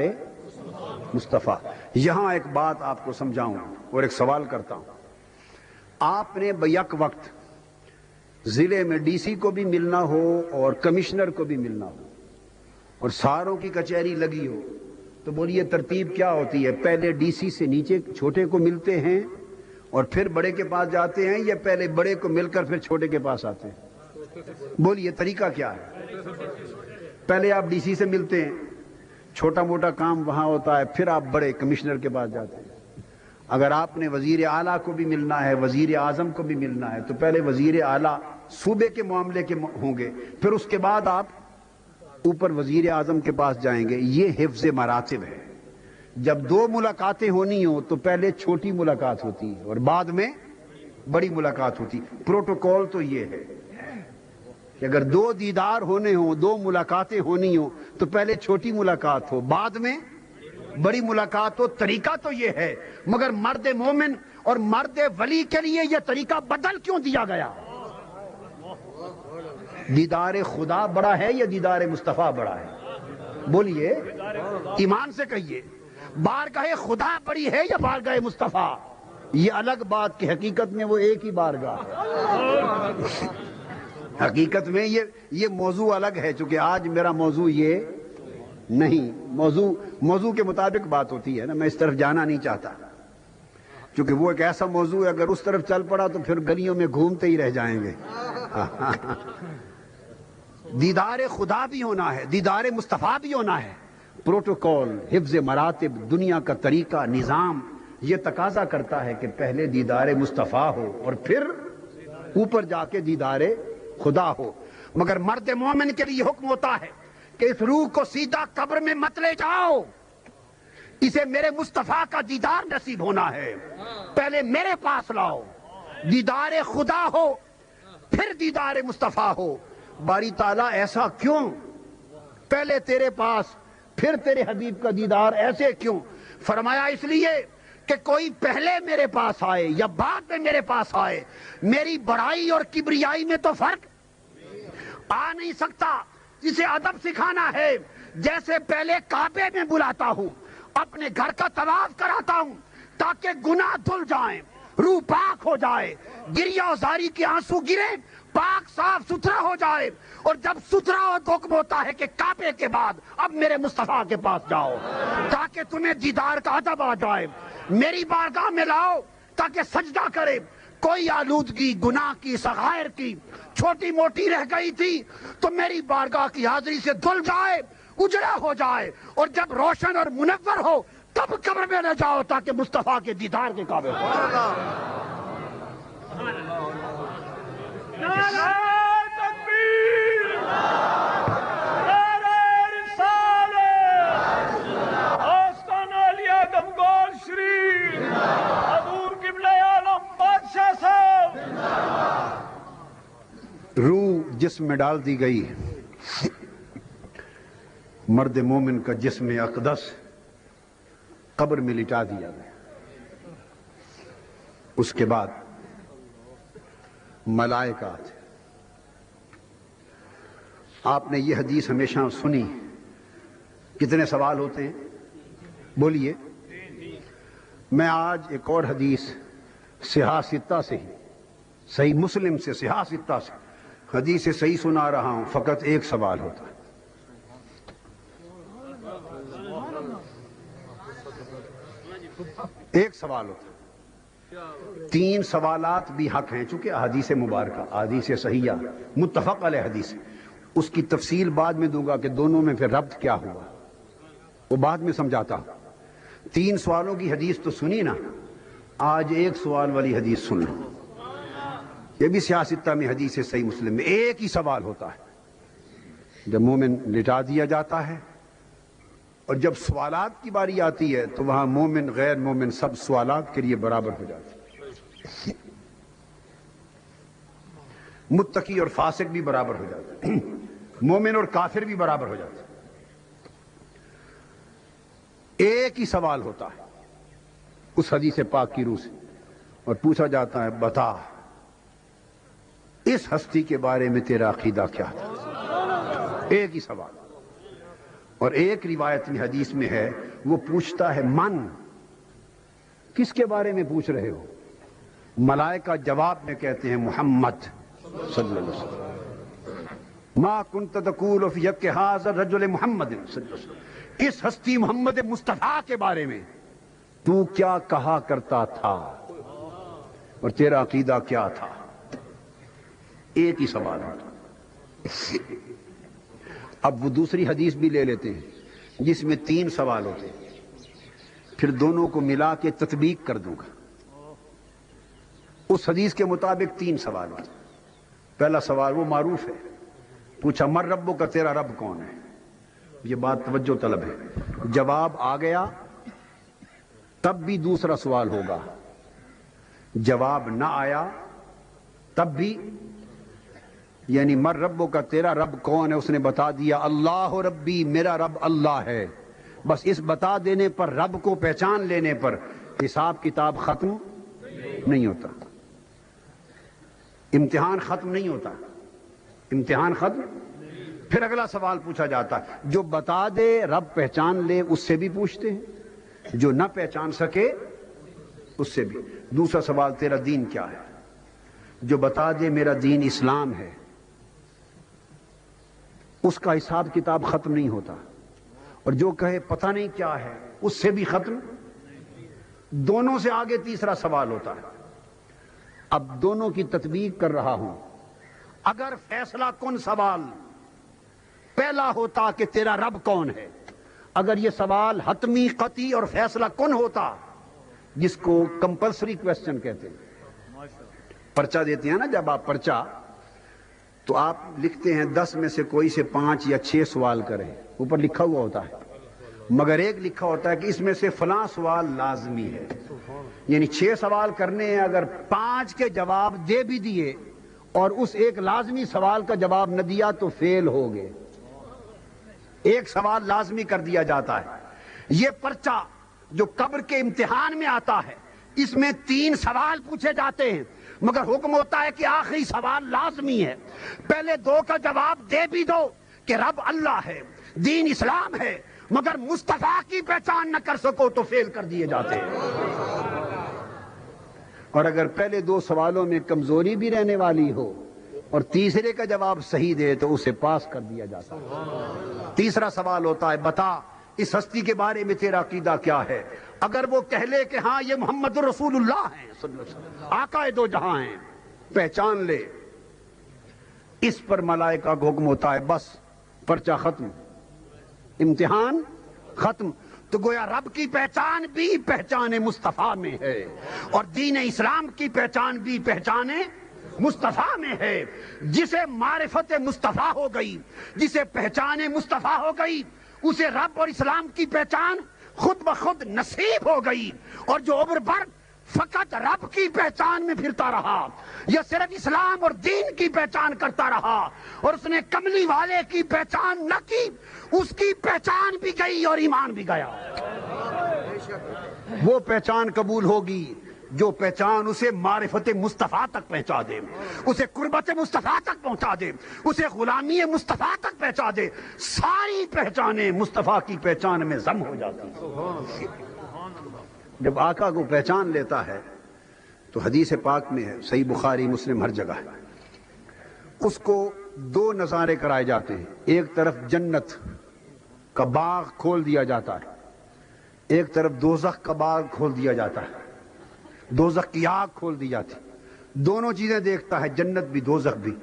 مصطفیٰ۔ یہاں ایک بات آپ کو سمجھاؤں اور ایک سوال کرتا ہوں۔ آپ نے بیک وقت ضلع میں ڈی سی کو بھی ملنا ہو اور کمشنر کو بھی ملنا ہو اور ساروں کی کچہری لگی ہو، تو بولیے ترتیب کیا ہوتی ہے؟ پہلے ڈی سی سے نیچے چھوٹے کو ملتے ہیں اور پھر بڑے کے پاس جاتے ہیں، یا پہلے بڑے کو مل کر پھر چھوٹے کے پاس آتے ہیں؟ بولیے طریقہ کیا ہے؟ پہلے آپ ڈی سی سے ملتے ہیں، چھوٹا موٹا کام وہاں ہوتا ہے، پھر آپ بڑے کمشنر کے پاس جاتے ہیں۔ اگر آپ نے وزیر اعلیٰ کو بھی ملنا ہے، وزیر اعظم کو بھی ملنا ہے، تو پہلے وزیر اعلیٰ صوبے کے معاملے کے ہوں گے، پھر اس کے بعد آپ اوپر وزیر اعظم کے پاس جائیں گے۔ یہ حفظ مراتب ہے۔ جب دو ملاقاتیں ہونی ہوں تو پہلے چھوٹی ملاقات ہوتی ہے اور بعد میں بڑی ملاقات ہوتی۔ پروٹوکول تو یہ ہے کہ اگر دو دیدار ہونے ہوں، دو ملاقاتیں ہونی ہوں، تو پہلے چھوٹی ملاقات ہو، بعد میں بڑی ملاقات ہو۔ طریقہ تو یہ ہے، مگر مرد مومن اور مرد ولی کے لیے یہ طریقہ بدل کیوں دیا گیا؟ دیدار خدا بڑا ہے یا دیدار مصطفیٰ بڑا ہے؟ بولیے، ایمان سے کہیے، بارگاہ خدا بڑی ہے یا بارگاہ مصطفیٰ؟ یہ الگ بات کہ حقیقت میں وہ ایک ہی بارگاہ ہے۔ حقیقت میں یہ موضوع الگ ہے، چونکہ آج میرا موضوع یہ نہیں، موضوع کے مطابق بات ہوتی ہے نا، میں اس طرف جانا نہیں چاہتا، چونکہ وہ ایک ایسا موضوع ہے اگر اس طرف چل پڑا تو پھر گلیوں میں گھومتے ہی رہ جائیں گے۔ دیدار خدا بھی ہونا ہے، دیدار مصطفیٰ بھی ہونا ہے۔ پروٹوکول، حفظ مراتب، دنیا کا طریقہ، نظام یہ تقاضا کرتا ہے کہ پہلے دیدار مصطفیٰ ہو اور پھر اوپر جا کے دیدار خدا ہو۔ مگر مرد مومن کے لیے حکم ہوتا ہے کہ اس روح کو سیدھا قبر میں مت لے جاؤ، اسے میرے مصطفیٰ کا دیدار نصیب ہونا ہے، پہلے میرے پاس لاؤ، دیدار خدا ہو پھر دیدار مصطفیٰ ہو۔ باری تعالیٰ ایسا کیوں؟ پہلے تیرے پاس پھر تیرے حبیب کا دیدار ایسے کیوں؟ فرمایا اس لیے کہ کوئی پہلے میرے پاس آئے یا بعد میں میرے پاس آئے، میری بڑائی اور کبریائی میں تو فرق آ نہیں سکتا۔ جسے ادب سکھانا ہے، جیسے پہلے کعبے میں بلاتا ہوں، اپنے گھر کا طواف کراتا ہوں تاکہ گناہ دھل جائیں، روح پاک ہو جائے، گریہ زاری کے آنسو گرے، پاک صاف ستھرا ہو جائے، اور جب ستھرا ہو تو حکم ہوتا ہے کہ کعبے کے بعد اب میرے مصطفیٰ کے پاس جاؤ تاکہ تمہیں دیدار کا ادب آ جائے، میری بارگاہ میں لاؤ تاکہ سجدہ کرے۔ کوئی آلودگی گناہ کی، صغائر کی چھوٹی موٹی رہ گئی تھی تو میری بارگاہ کی حاضری سے دھل جائے، اجڑا ہو جائے، اور جب روشن اور منور ہو تب قبر میں نہ جاؤ تاکہ مصطفیٰ کے دیدار کے قابل ہو۔ نعرہ تکبیر، نعرہ رسالت، آستان عالیہ دمگال شریف، حضور قبلہ عالم بادشاہ صاحب۔ روح جسم میں ڈال دی گئی، مرد مومن کا جسم اقدس قبر میں لٹا دیا گیا۔ اس کے بعد ملائکات۔ آپ نے یہ حدیث ہمیشہ سنی، کتنے سوال ہوتے ہیں بولیے؟ میں آج ایک اور حدیث صحاح ستہ سے ہی، صحیح مسلم سے، صحاح ستہ سے حدیث صحیح سنا رہا ہوں، فقط ایک سوال ہوتا ہے۔ ایک سوال ہوتا ہے، 3 سوالات بھی حق ہیں، چونکہ احادیث مبارکہ، احادیث صحیحہ متفق علیہ حدیث، اس کی تفصیل بعد میں دوں گا کہ دونوں میں پھر ربط کیا ہوا، وہ بعد میں سمجھاتا ہوں۔ 3 سوالوں کی حدیث تو سنی نا، آج ایک سوال والی حدیث سن لو۔ یہ بھی سیاستہ میں حدیث صحیح مسلم میں ایک ہی سوال ہوتا ہے جب مومن لٹا دیا جاتا ہے، اور جب سوالات کی باری آتی ہے تو وہاں مومن غیر مومن سب سوالات کے لیے برابر ہو جاتے ہیں، متقی اور فاسق بھی برابر ہو جاتے ہیں، مومن اور کافر بھی برابر ہو جاتے ہیں۔ ایک ہی سوال ہوتا ہے اس حدیث پاک کی روح سے، اور پوچھا جاتا ہے بتا اس ہستی کے بارے میں تیرا عقیدہ کیا تھا؟ ایک ہی سوال۔ اور ایک روایت میں حدیث میں ہے، وہ پوچھتا ہے من، کس کے بارے میں پوچھ رہے ہو؟ ملائکہ جواب میں کہتے ہیں محمد صلی اللہ علیہ وسلم، ما کنت تقول فی حق ھذا الرجل محمد صلی اللہ علیہ وسلم، اس ہستی محمد مصطفیٰ کے بارے میں تو کیا کہا کرتا تھا اور تیرا عقیدہ کیا تھا؟ ایک ہی سوال ہوتا۔ اب وہ دوسری حدیث بھی لے لیتے ہیں جس میں 3 سوال ہوتے ہیں، پھر دونوں کو ملا کے تطبیق کر دوں گا۔ اس حدیث کے مطابق 3 سوال ہوتے ہیں۔ پہلا سوال وہ معروف ہے، پوچھا من ربو کا، تیرا رب کون ہے؟ یہ بات توجہ طلب ہے۔ جواب آ گیا تب بھی دوسرا سوال ہوگا، جواب نہ آیا تب بھی، یعنی من ربو کا، تیرا رب کون ہے؟ اس نے بتا دیا اللہ ربی، میرا رب اللہ ہے، بس اس بتا دینے پر، رب کو پہچان لینے پر حساب کتاب ختم نہیں ہوتا، امتحان ختم نہیں ہوتا، امتحان ختم۔ پھر اگلا سوال پوچھا جاتا ہے، جو بتا دے رب پہچان لے اس سے بھی پوچھتے ہیں، جو نہ پہچان سکے اس سے بھی۔ دوسرا سوال تیرا دین کیا ہے؟ جو بتا دے میرا دین اسلام ہے، اس کا حساب کتاب ختم نہیں ہوتا، اور جو کہے پتہ نہیں کیا ہے اس سے بھی ختم۔ دونوں سے آگے تیسرا سوال ہوتا ہے۔ اب دونوں کی تطبیق کر رہا ہوں۔ اگر فیصلہ کن سوال پہلا ہوتا کہ تیرا رب کون ہے، اگر یہ سوال حتمی، قطعی اور فیصلہ کن ہوتا، جس کو کمپلسری کویسچن کہتے ہیں، پرچہ دیتے ہیں نا جب آپ پرچہ، تو آپ لکھتے ہیں 10 میں سے کوئی سے 5 یا 6 سوال کریں، اوپر لکھا ہوا ہوتا ہے، مگر ایک لکھا ہوتا ہے کہ اس میں سے فلاں سوال لازمی ہے، یعنی 6 سوال کرنے ہیں، اگر 5 کے جواب دے بھی دیے اور اس ایک لازمی سوال کا جواب نہ دیا تو فیل ہو گئے۔ ایک سوال لازمی کر دیا جاتا ہے. یہ پرچہ جو قبر کے امتحان میں آتا ہے اس میں 3 سوال پوچھے جاتے ہیں، مگر حکم ہوتا ہے کہ آخری سوال لازمی ہے. پہلے 2 کا جواب دے بھی دو کہ رب اللہ ہے، دین اسلام ہے، مگر مصطفیٰ کی پہچان نہ کر سکو تو فیل کر دیے جاتے ہیں. اور اگر پہلے 2 سوالوں میں کمزوری بھی رہنے والی ہو اور تیسرے کا جواب صحیح دے تو اسے پاس کر دیا جاتا ہے. تیسرا سوال ہوتا ہے بتا اس ہستی کے بارے میں تیرا عقیدہ کیا ہے. اگر وہ کہہ لے کہ ہاں یہ محمد رسول اللہ ہیں صلی اللہ علیہ وسلم، آقا دو جہاں ہیں، پہچان لے، اس پر ملائکہ کو حکم ہوتا ہے بس پرچہ ختم، امتحان ختم. تو گویا رب کی پہچان بھی پہچان مصطفیٰ میں ہے اور دین اسلام کی پہچان بھی پہچان مصطفیٰ میں ہے. جسے معرفت مصطفیٰ ہو گئی، جسے پہچان مصطفیٰ ہو گئی، اسے رب اور اسلام کی پہچان خود بخود نصیب ہو گئی. اور جو عمر بھر فقط رب کی پہچان میں پھرتا رہا یا صرف اسلام اور دین کی پہچان کرتا رہا اور اس نے کملی والے کی پہچان نہ کی، اس کی پہچان بھی گئی اور ایمان بھی گیا. وہ پہچان قبول ہوگی جو پہچان اسے معرفت مصطفیٰ تک پہنچا دے، اسے قربت مصطفیٰ تک پہنچا دے، اسے غلامی مصطفیٰ تک پہنچا دے. ساری پہچانیں مصطفیٰ کی پہچان میں ضم ہو جاتی. جب آقا کو پہچان لیتا ہے تو حدیث پاک میں ہے، صحیح بخاری مسلم ہر جگہ ہے، اس کو 2 نظارے کرائے جاتے ہیں. ایک طرف جنت کا باغ کھول دیا جاتا ہے، ایک طرف دوزخ کا باغ کھول دیا جاتا ہے، دوزخ کی آگ کھول دی جاتی. دونوں چیزیں دیکھتا ہے، جنت بھی دوزخ بھی.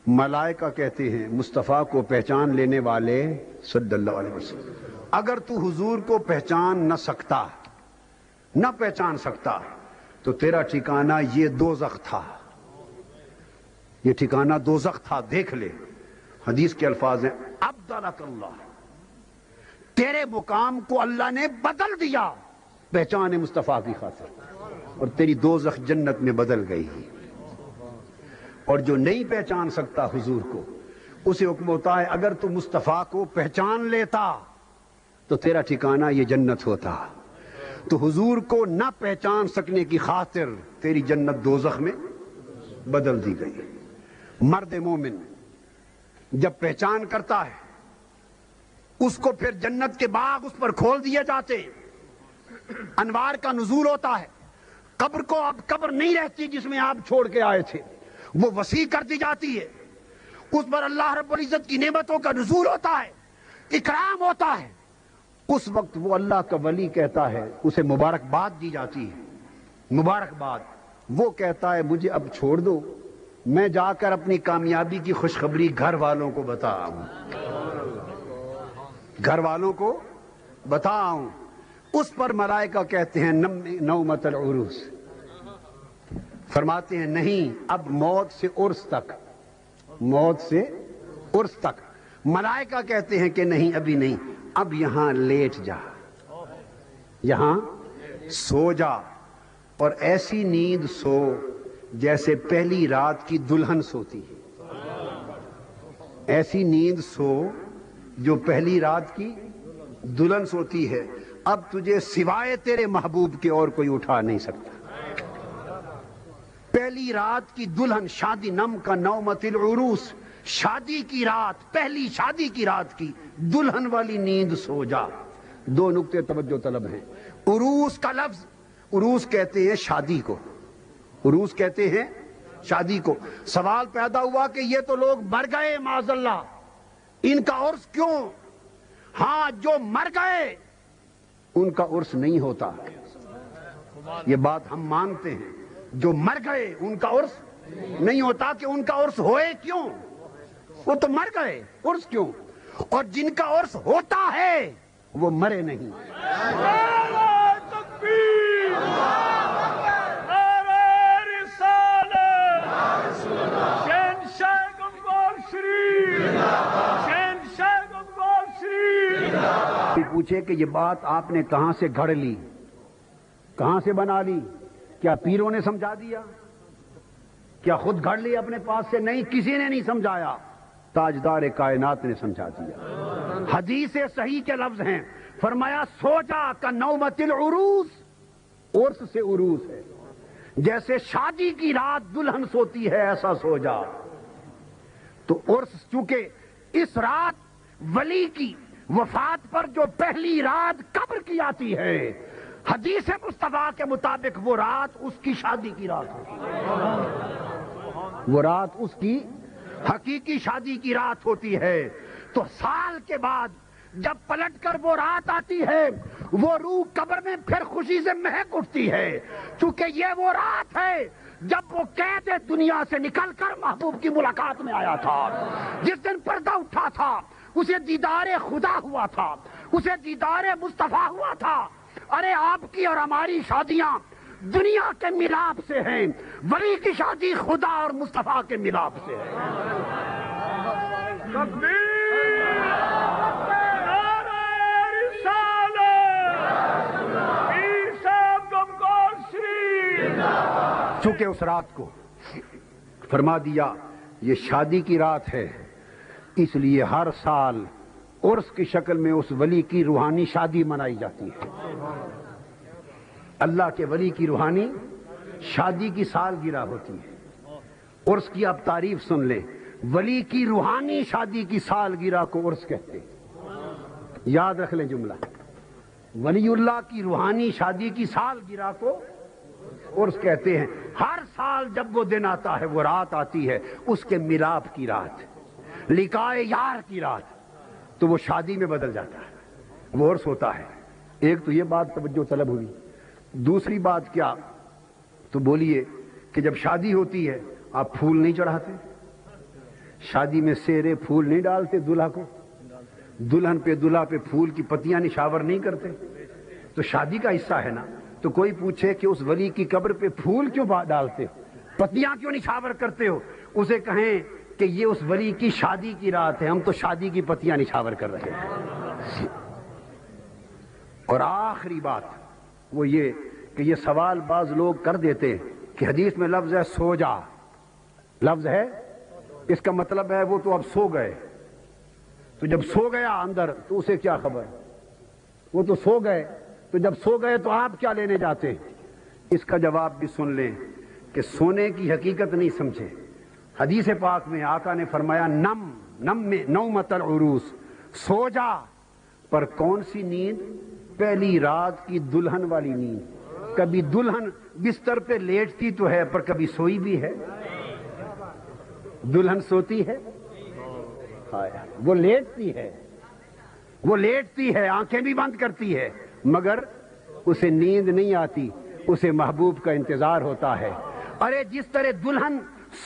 ملائکہ کہتے ہیں مصطفیٰ کو پہچان لینے والے صلی اللہ علیہ وسلم، اگر تو حضور کو پہچان نہ پہچان سکتا تو تیرا ٹھکانہ یہ دوزخ تھا، یہ ٹھکانہ دوزخ تھا، دیکھ لے. حدیث کے الفاظ ہیں ابدلک اللہ، تیرے مقام کو اللہ نے بدل دیا پہچان مصطفیٰ کی خاطر، اور تیری دوزخ جنت میں بدل گئی. اور جو نہیں پہچان سکتا حضور کو، اسے حکم ہوتا ہے اگر تو مصطفیٰ کو پہچان لیتا تو تیرا ٹھکانہ یہ جنت ہوتا. تو حضور کو نہ پہچان سکنے کی خاطر تیری جنت دوزخ میں بدل دی گئی. مرد مومن جب پہچان کرتا ہے اس کو پھر جنت کے باغ اس پر کھول دیے جاتے ہیں، انوار کا نزول ہوتا ہے. قبر کو اب قبر نہیں رہتی جس میں آپ چھوڑ کے آئے تھے، وہ وسیع کر دی جاتی ہے. اس پر اللہ رب العزت کی نعمتوں کا نزول ہوتا ہے، اکرام ہوتا ہے. اس وقت وہ اللہ کا ولی کہتا ہے، اسے مبارکباد دی جاتی ہے. مبارکباد. وہ کہتا ہے مجھے اب چھوڑ دو، میں جا کر اپنی کامیابی کی خوشخبری گھر والوں کو بتاؤں، گھر والوں کو بتاؤں. اس پر ملائکہ کہتے ہیں نومت العروس، فرماتے ہیں نہیں، اب موت سے عرس تک، موت سے عرس تک. ملائکہ کہتے ہیں کہ نہیں، ابھی نہیں، اب یہاں لیٹ جا، یہاں سو جا، اور ایسی نیند سو جیسے پہلی رات کی دلہن سوتی ہے. ایسی نیند سو جو پہلی رات کی دلہن سوتی ہے. اب تجھے سوائے تیرے محبوب کے اور کوئی اٹھا نہیں سکتا. پہلی رات کی دلہن، شادی نم کا نومت العروس، شادی کی رات، پہلی شادی کی رات کی دلہن والی نیند سو جا. 2 نقطے توجہ طلب ہیں. عروس کا لفظ، عروس کہتے ہیں شادی کو، عروس کہتے ہیں شادی کو. سوال پیدا ہوا کہ یہ تو لوگ مر گئے معاذ اللہ، ان کا عرس کیوں؟ ہاں، جو مر گئے ان کا عرس نہیں ہوتا، یہ بات ہم مانتے ہیں. جو مر گئے ان کا عرس نہیں ہوتا. کہ ان کا عرس ہوئے کیوں؟ وہ تو مر گئے، عرس کیوں؟ اور جن کا عرس ہوتا ہے وہ مرے نہیں. پوچھے کہ یہ بات آپ نے کہاں سے گھڑ لی، کہاں سے بنا لی؟ کیا پیروں نے سمجھا دیا؟ کیا خود گھڑ لی اپنے پاس سے؟ نہیں، کسی نے نہیں سمجھایا، تاجدار کائنات نے سمجھا دیا. حدیث صحیح کے لفظ ہیں، فرمایا سوجا کا نومت العروس، عرس سے عروس ہے، جیسے شادی کی رات دلہن سوتی ہے ایسا سو جا۔ تو عرس چونکہ اس رات ولی کی وفات پر جو پہلی رات قبر کی آتی ہے، حدیث مصطفیٰ کے مطابق وہ رات اس کی شادی کی رات ہوتی ہے، وہ رات اس کی حقیقی شادی کی رات ہوتی ہے۔ تو سال کے بعد جب پلٹ کر وہ رات آتی ہے، وہ روح قبر میں پھر خوشی سے مہک اٹھتی ہے، چونکہ یہ وہ رات ہے جب وہ قید دنیا سے نکل کر محبوب کی ملاقات میں آیا تھا، جس دن پردہ اٹھا تھا، اسے دیدار خدا ہوا تھا، اسے دیدار مصطفیٰ ہوا تھا۔ ارے آپ کی اور ہماری شادیاں دنیا کے ملاپ سے ہیں، ولی کی شادی خدا اور مصطفیٰ کے ملاپ سے ہے۔ چونکہ اس رات کو فرما دیا یہ شادی کی رات ہے، اس لیے ہر سال عرس کی شکل میں اس ولی کی روحانی شادی منائی جاتی ہے۔ اللہ کے ولی کی روحانی شادی کی سالگرہ ہوتی ہے۔ عرس کی آپ تعریف سن لیں، ولی کی روحانی شادی کی سالگرہ کو عرس کہتے ہیں، یاد رکھ لیں جملہ، ولی اللہ کی روحانی شادی کی سالگرہ کو عرس کہتے ہیں۔ ہر سال جب وہ دن آتا ہے، وہ رات آتی ہے، اس کے ملاپ کی رات، لقائے یار کی رات، تو وہ شادی میں بدل جاتا ہے، وہ عرس ہوتا ہے۔ ایک تو یہ بات توجہ طلب ہوئی، دوسری بات کیا تو بولیے کہ جب شادی ہوتی ہے آپ پھول نہیں چڑھاتے، شادی میں سیرے پھول نہیں ڈالتے دلہا کو، دلہن پہ دلہا پہ پھول کی پتیاں نشاور نہیں کرتے، تو شادی کا حصہ ہے نا۔ تو کوئی پوچھے کہ اس ولی کی قبر پہ پھول کیوں ڈالتے ہو، پتیاں کیوں نشاور کرتے ہو، اسے کہیں کہ یہ اس ولی کی شادی کی رات ہے، ہم تو شادی کی پتیاں نشاور کر رہے ہیں۔ اور آخری بات وہ یہ کہ یہ سوال بعض لوگ کر دیتے کہ حدیث میں لفظ ہے سو جا، لفظ ہے، اس کا مطلب ہے وہ تو اب سو گئے، تو جب سو گیا اندر تو اسے کیا خبر، وہ تو سو گئے، تو جب سو گئے تو آپ کیا لینے جاتے؟ اس کا جواب بھی سن لیں کہ سونے کی حقیقت نہیں سمجھے۔ حدیث پاک میں آقا نے فرمایا نم میں نومت العروس، سو جا، پر کون سی نیند؟ پہلی رات کی دلہن والی نیند۔ کبھی دلہن بستر پہ لیٹتی تو ہے پر کبھی سوئی بھی ہے؟ دلہن سوتی ہے؟ وہ لیٹتی ہے، وہ لیٹتی ہے، آنکھیں بھی بند کرتی ہے، مگر اسے نیند نہیں آتی، اسے محبوب کا انتظار ہوتا ہے۔ ارے جس طرح دلہن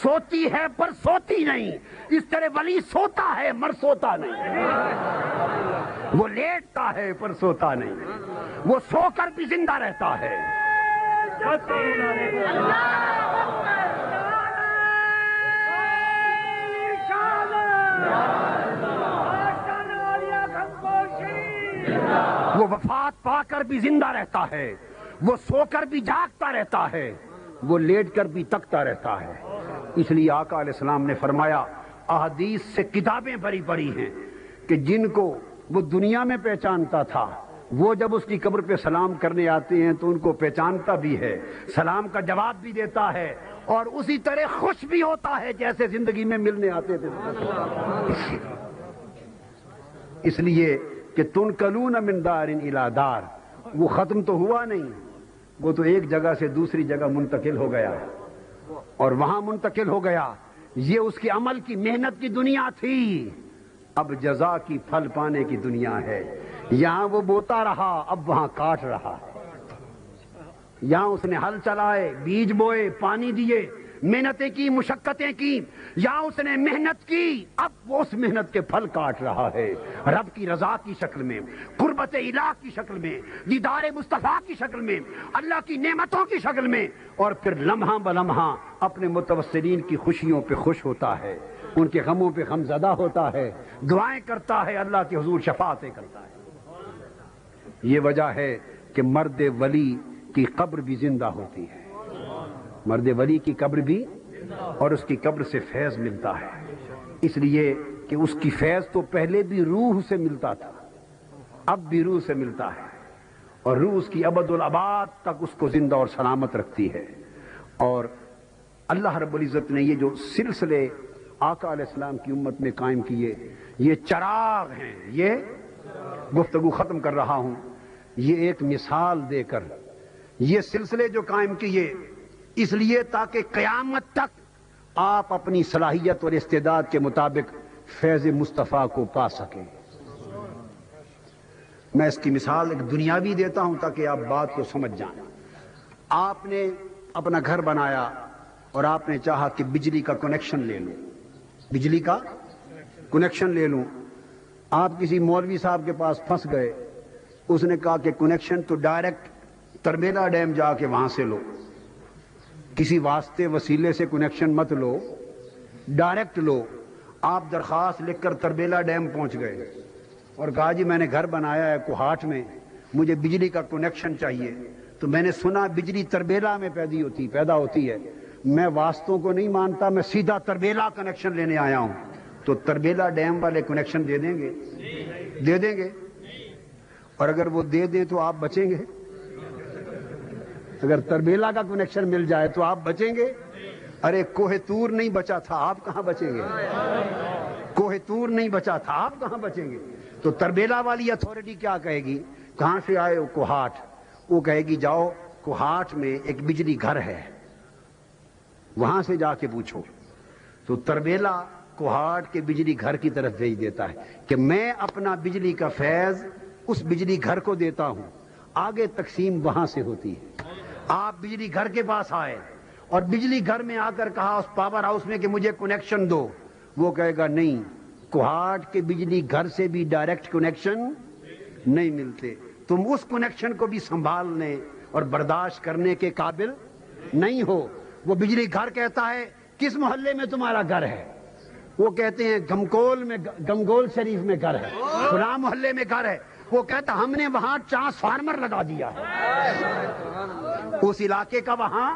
سوتی ہے پر سوتی نہیں، اس طرح ولی سوتا ہے مر سوتا نہیں، وہ لیٹتا ہے پر سوتا نہیں، وہ سو کر بھی زندہ رہتا ہے۔ وہ وفات پا کر بھی زندہ رہتا ہے، وہ سو کر بھی جاگتا رہتا ہے، وہ لیٹ کر بھی تکتا رہتا ہے۔ اس لیے آقا علیہ السلام نے فرمایا، احادیث سے کتابیں بھری پڑی ہیں کہ جن کو وہ دنیا میں پہچانتا تھا، وہ جب اس کی قبر پہ سلام کرنے آتے ہیں تو ان کو پہچانتا بھی ہے، سلام کا جواب بھی دیتا ہے، اور اسی طرح خوش بھی ہوتا ہے جیسے زندگی میں ملنے آتے تھے۔ اس لیے کہ تنقلون من دار الی دار، وہ ختم تو ہوا نہیں، وہ تو ایک جگہ سے دوسری جگہ منتقل ہو گیا، اور وہاں منتقل ہو گیا، یہ اس کے عمل کی محنت کی دنیا تھی، اب جزا کی پھل پانے کی دنیا ہے۔ یہاں وہ بوتا رہا، اب وہاں کاٹ رہا ہے، یہاں اس نے ہل چلائے، بیج بوئے، پانی دیے، محنتیں کی، مشقتیں کی، یہاں اس نے محنت کی، اب وہ اس محنت کے پھل کاٹ رہا ہے، رب کی رضا کی شکل میں، قربت الہ کی شکل میں، دیدار مصطفیٰ کی شکل میں، اللہ کی نعمتوں کی شکل میں، اور پھر لمحہ بلمحہ اپنے متوسلین کی خوشیوں پہ خوش ہوتا ہے، ان کے غموں پہ غمزدہ ہوتا ہے، دعائیں کرتا ہے، اللہ کے حضور شفاعتیں کرتا ہے۔ یہ وجہ ہے کہ مرد ولی کی قبر بھی زندہ ہوتی ہے، مرد ولی کی قبر بھی، اور اس کی قبر سے فیض ملتا ہے۔ اس لیے کہ اس کی فیض تو پہلے بھی روح سے ملتا تھا، اب بھی روح سے ملتا ہے، اور روح اس کی ابد الاباد تک اس کو زندہ اور سلامت رکھتی ہے۔ اور اللہ رب العزت نے یہ جو سلسلے آقا علیہ السلام کی امت میں قائم کیے، یہ چراغ ہیں۔ یہ گفتگو ختم کر رہا ہوں، یہ ایک مثال دے کر یہ سلسلے جو قائم کیے اس لیے تاکہ قیامت تک آپ اپنی صلاحیت اور استعداد کے مطابق فیض مصطفیٰ کو پا سکیں۔ میں اس کی مثال ایک دنیاوی دیتا ہوں تاکہ آپ بات کو سمجھ جائیں۔ آپ نے اپنا گھر بنایا اور آپ نے چاہا کہ بجلی کا کنیکشن لے لوں، بجلی کا کنیکشن لے لوں۔ آپ کسی مولوی صاحب کے پاس پھنس گئے، اس نے کہا کہ کنیکشن تو ڈائریکٹ تربیلا ڈیم جا کے وہاں سے لو، کسی واسطے وسیلے سے کنیکشن مت لو، ڈائریکٹ لو۔ آپ درخواست لکھ کر تربیلا ڈیم پہنچ گئے اور کہا جی میں نے گھر بنایا ہے کوہاٹ میں، مجھے بجلی کا کنیکشن چاہیے۔ تو میں نے سنا بجلی تربیلا میں پیدا ہوتی ہے، میں واسطوں کو نہیں مانتا، میں سیدھا تربیلا کنیکشن لینے آیا ہوں۔ تو تربیلا ڈیم والے کنیکشن دے دیں گے؟ دے دیں گے؟ اور اگر وہ دے دیں تو آپ بچیں گے؟ اگر تربیلا کا کنیکشن مل جائے تو آپ بچیں گے؟ ارے کوہ طور نہیں بچا تھا، آپ کہاں بچیں گے؟ کوہ طور نہیں بچا تھا، آپ کہاں بچیں گے؟ تو تربیلا والی اتھارٹی کیا کہے گی؟ کہاں سے آئے ہو؟ کوہاٹ۔ وہ کہے گی جاؤ کوہاٹ میں ایک بجلی گھر ہے، وہاں سے جا کے پوچھو۔ تو تربیلا کوہاٹ کے بجلی گھر کی طرف بھیج دیتا ہے کہ میں اپنا بجلی کا فیض اس بجلی گھر کو دیتا ہوں، آگے تقسیم وہاں سے ہوتی ہے۔ آپ بجلی گھر کے پاس آئے اور بجلی گھر میں آ کر کہا اس پاور ہاؤس میں کہ مجھے کنیکشن دو، وہ کہے گا نہیں، کوہاٹ کے بجلی گھر سے بھی ڈائریکٹ کنیکشن نہیں ملتے، تم اس کنیکشن کو بھی سنبھالنے اور برداشت کرنے کے قابل نہیں ہو۔ وہ بجلی گھر کہتا ہے کس محلے میں تمہارا گھر ہے؟ وہ کہتے ہیں گمگول شریف میں گھر ہے، فلاں محلے میں گھر ہے۔ وہ کہتا ہم نے وہاں ٹرانسفارمر لگا دیا ہے، اس علاقے کا وہاں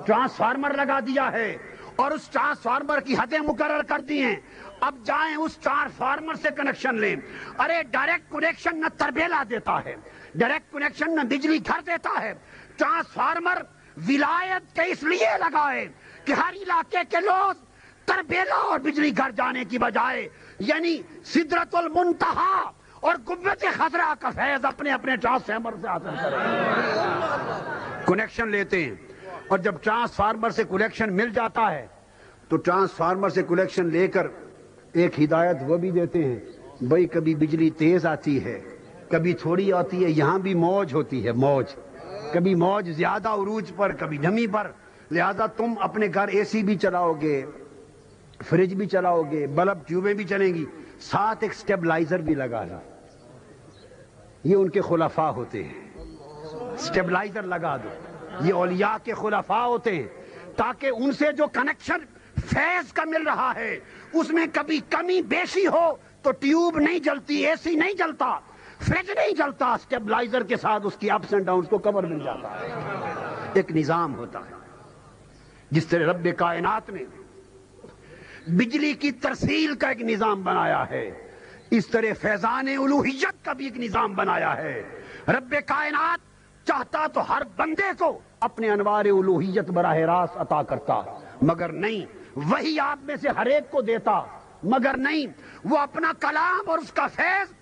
ٹرانسفارمر لگا دیا ہے اور اس ٹرانسفارمر کی حدیں مقرر کر دی ہیں، اب جائیں اس ٹرانسفارمر سے کنیکشن لیں۔ ارے ڈائریکٹ کنیکشن نہ تربیلا دیتا ہے، ڈائریکٹ کنیکشن نہ بجلی گھر دیتا ہے، ٹرانسفارمر ولایت کے اس لیے لگائے کہ ہر علاقے کے لوگ تربیلا اور بجلی گھر جانے کی بجائے یعنی سدرت المنتہا اور قوت خضرا کا فیض اپنے اپنے ٹرانسفارمر سے حاصل کریں۔ کنیکشن لیتے ہیں اور جب ٹرانسفارمر سے کنیکشن مل جاتا ہے تو ٹرانسفارمر سے کنیکشن لے کر ایک ہدایت وہ بھی دیتے ہیں، بھائی کبھی بجلی تیز آتی ہے، کبھی تھوڑی آتی ہے، یہاں بھی موج ہوتی ہے، موج، کبھی موج زیادہ عروج پر کبھی نمی پر، لہذا تم اپنے گھر اے سی بھی چلاؤ گے، فریج بھی چلاؤ گے، بلب ٹیوبیں بھی چلیں گی، ساتھ ایک سٹیبلائزر بھی لگا لا۔ یہ ان کے خلفاء ہوتے ہیں، سٹیبلائزر لگا دو، یہ اولیاء کے خلفاء ہوتے ہیں، تاکہ ان سے جو کنیکشن فیض کا مل رہا ہے اس میں کبھی کمی بیشی ہو تو ٹیوب نہیں جلتی، اے سی نہیں جلتا، فریج نہیں جلتا، سٹیبلائزر کے ساتھ اس کی اپس اینڈ ڈاؤنز کو کور مل جاتا ہے۔ ایک نظام ہوتا ہے، جس طرح رب کائنات نے بجلی کی ترسیل کا ایک نظام بنایا ہے، اس طرح فیضان الوہیت کا بھی ایک نظام بنایا ہے۔ رب کائنات چاہتا تو ہر بندے کو اپنے انوار الوہیت براہ راست عطا کرتا، مگر نہیں، وہی آپ میں سے ہر ایک کو دیتا، مگر نہیں، وہ اپنا کلام اور اس کا فیض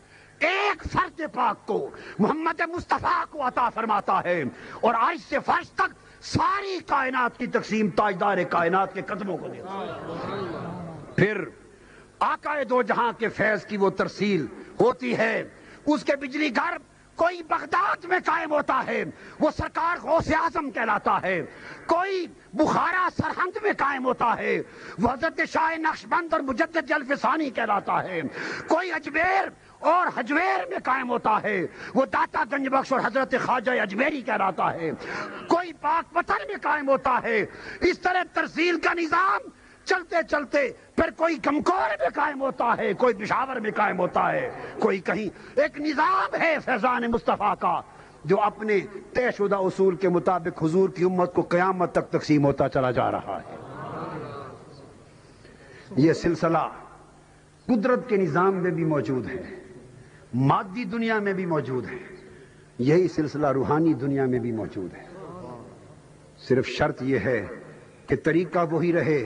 ایک فرد پاک کو، محمد مصطفیٰ کو عطا فرماتا ہے، اور آج سے فرش تک ساری کائنات کی تقسیم تاجدار کائنات کے قدموں کو دیتا ہے۔ پھر آقا دو جہاں کے فیض کی وہ ترسیل ہوتی ہے، اس کے بجلی گھر کوئی بغداد میں قائم ہوتا ہے، وہ سرکار غوث اعظم کہلاتا ہے، کوئی بخارا سرہند میں قائم ہوتا ہے، وہ حضرت شاہ نقشبند اور مجدد جلف ثانی کہلاتا ہے، کوئی اجمیر اور حجویر میں قائم ہوتا ہے، وہ داتا گنج بخش اور حضرت خواجہ اجمیری کہلاتا ہے، کوئی پاک پتھر میں قائم ہوتا ہے۔ اس طرح ترسیل کا نظام چلتے چلتے پھر کوئی گمکور میں قائم ہوتا ہے، کوئی پشاور میں قائم ہوتا ہے، کوئی کہیں۔ ایک نظام ہے فیضان مصطفیٰ کا جو اپنے طے شدہ اصول کے مطابق حضور کی امت کو قیامت تک تقسیم ہوتا چلا جا رہا ہے۔ یہ سلسلہ قدرت کے نظام میں بھی موجود ہے، مادی دنیا میں بھی موجود ہے، یہی سلسلہ روحانی دنیا میں بھی موجود ہے۔ صرف شرط یہ ہے کہ طریقہ وہی رہے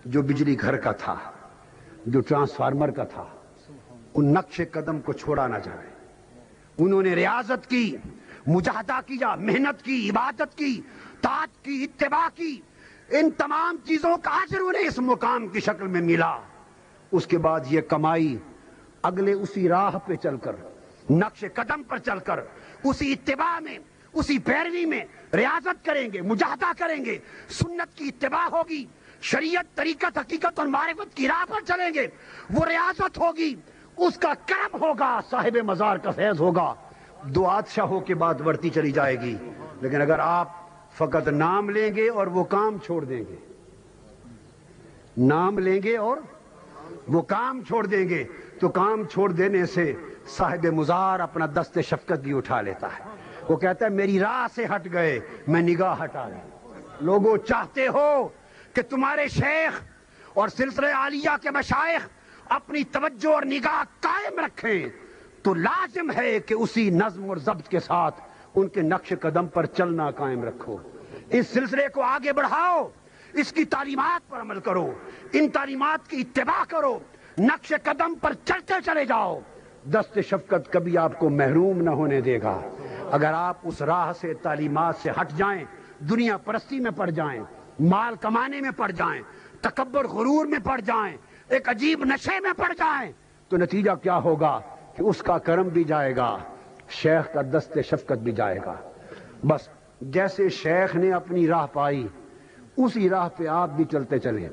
جو بجلی گھر کا تھا، جو ٹرانسفارمر کا تھا۔ ان نقش قدم کو چھوڑا نہ جائے۔ انہوں نے ریاضت کی، مجاہدہ کیا، محنت کی، عبادت کی، طاعت کی، اتباع کی، ان تمام چیزوں کا اجر انہیں اس مقام کی شکل میں ملا۔ اس کے بعد یہ کمائی اگلے اسی راہ پہ چل کر، نقش قدم پر چل کر، اسی اتباع میں، اسی پیروی میں ریاضت کریں گے، مجاہدہ کریں گے، سنت کی اتباع ہوگی، شریعت، طریقت، حقیقت اور معرفت کی راہ پر چلیں گے، وہ ریاضت ہوگی، اس کا کرم ہوگا، صاحب مزار کا فیض ہوگا، دو آتشاہوں کے بعد بڑھتی چلی جائے گی۔ لیکن اگر آپ فقط نام لیں گے اور وہ کام چھوڑ دیں گے، نام لیں گے اور وہ کام چھوڑ دیں گے، تو کام چھوڑ دینے سے صاحب مزار اپنا دست شفقت بھی اٹھا لیتا ہے۔ وہ کہتا ہے میری راہ سے ہٹ گئے، میں نگاہ ہٹا لوں۔ لوگوں چاہتے ہو کہ تمہارے شیخ اور سلسلہ عالیہ کے مشائخ اپنی توجہ اور نگاہ قائم رکھیں، تو لازم ہے کہ اسی نظم اور ضبط کے ساتھ ان کے نقش قدم پر چلنا قائم رکھو، اس سلسلے کو آگے بڑھاؤ، اس کی تعلیمات پر عمل کرو، ان تعلیمات کی اتباع کرو، نقش قدم پر چلتے چلے جاؤ۔ دست شفقت کبھی آپ کو محروم نہ ہونے دے گا۔ اگر آپ اس راہ سے، تعلیمات سے ہٹ جائیں، دنیا پرستی میں پڑ جائیں، مال کمانے میں پڑ جائیں، تکبر غرور میں پڑ جائیں، ایک عجیب نشے میں پڑ جائیں، تو نتیجہ کیا ہوگا کہ اس کا کرم بھی جائے گا، شیخ کا دست شفقت بھی جائے گا۔ بس جیسے شیخ نے اپنی راہ پائی، اسی راہ پہ آپ بھی چلتے چلیں۔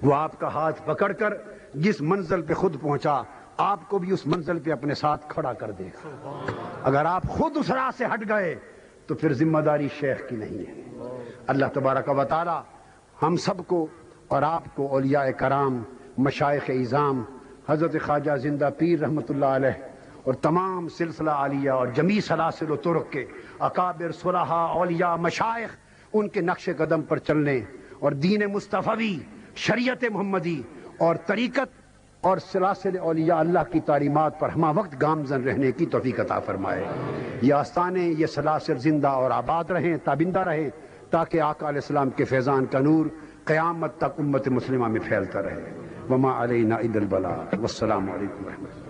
وہ آپ کا ہاتھ پکڑ کر جس منزل پہ خود پہنچا، آپ کو بھی اس منزل پہ اپنے ساتھ کھڑا کر دے گا۔ اگر آپ خود اس راہ سے ہٹ گئے تو پھر ذمہ داری شیخ کی نہیں ہے۔ اللہ تبارک و تعالی ہم سب کو اور آپ کو، اولیاء کرام، مشائخ اعظام، حضرت خواجہ زندہ پیر رحمۃ اللہ علیہ اور تمام سلسلہ عالیہ اور جمیع سلاسل و طرق کے اکابر، صلحاء، اولیاء، مشائخ، ان کے نقش قدم پر چلنے اور دین مصطفی، شریعت محمدی اور طریقت اور سلاسل اولیاء اللہ کی تعلیمات پر ہمہ وقت گامزن رہنے کی توفیق عطا فرمائے۔ یہ آستانے، یہ سلاسل زندہ اور آباد رہیں، تابندہ رہیں، تاکہ آقا علیہ السلام کے فیضان کا نور قیامت تک امت مسلمہ میں پھیلتا رہے۔ وما علینا الا البلاغ، والسلام علیکم ورحمۃ اللہ۔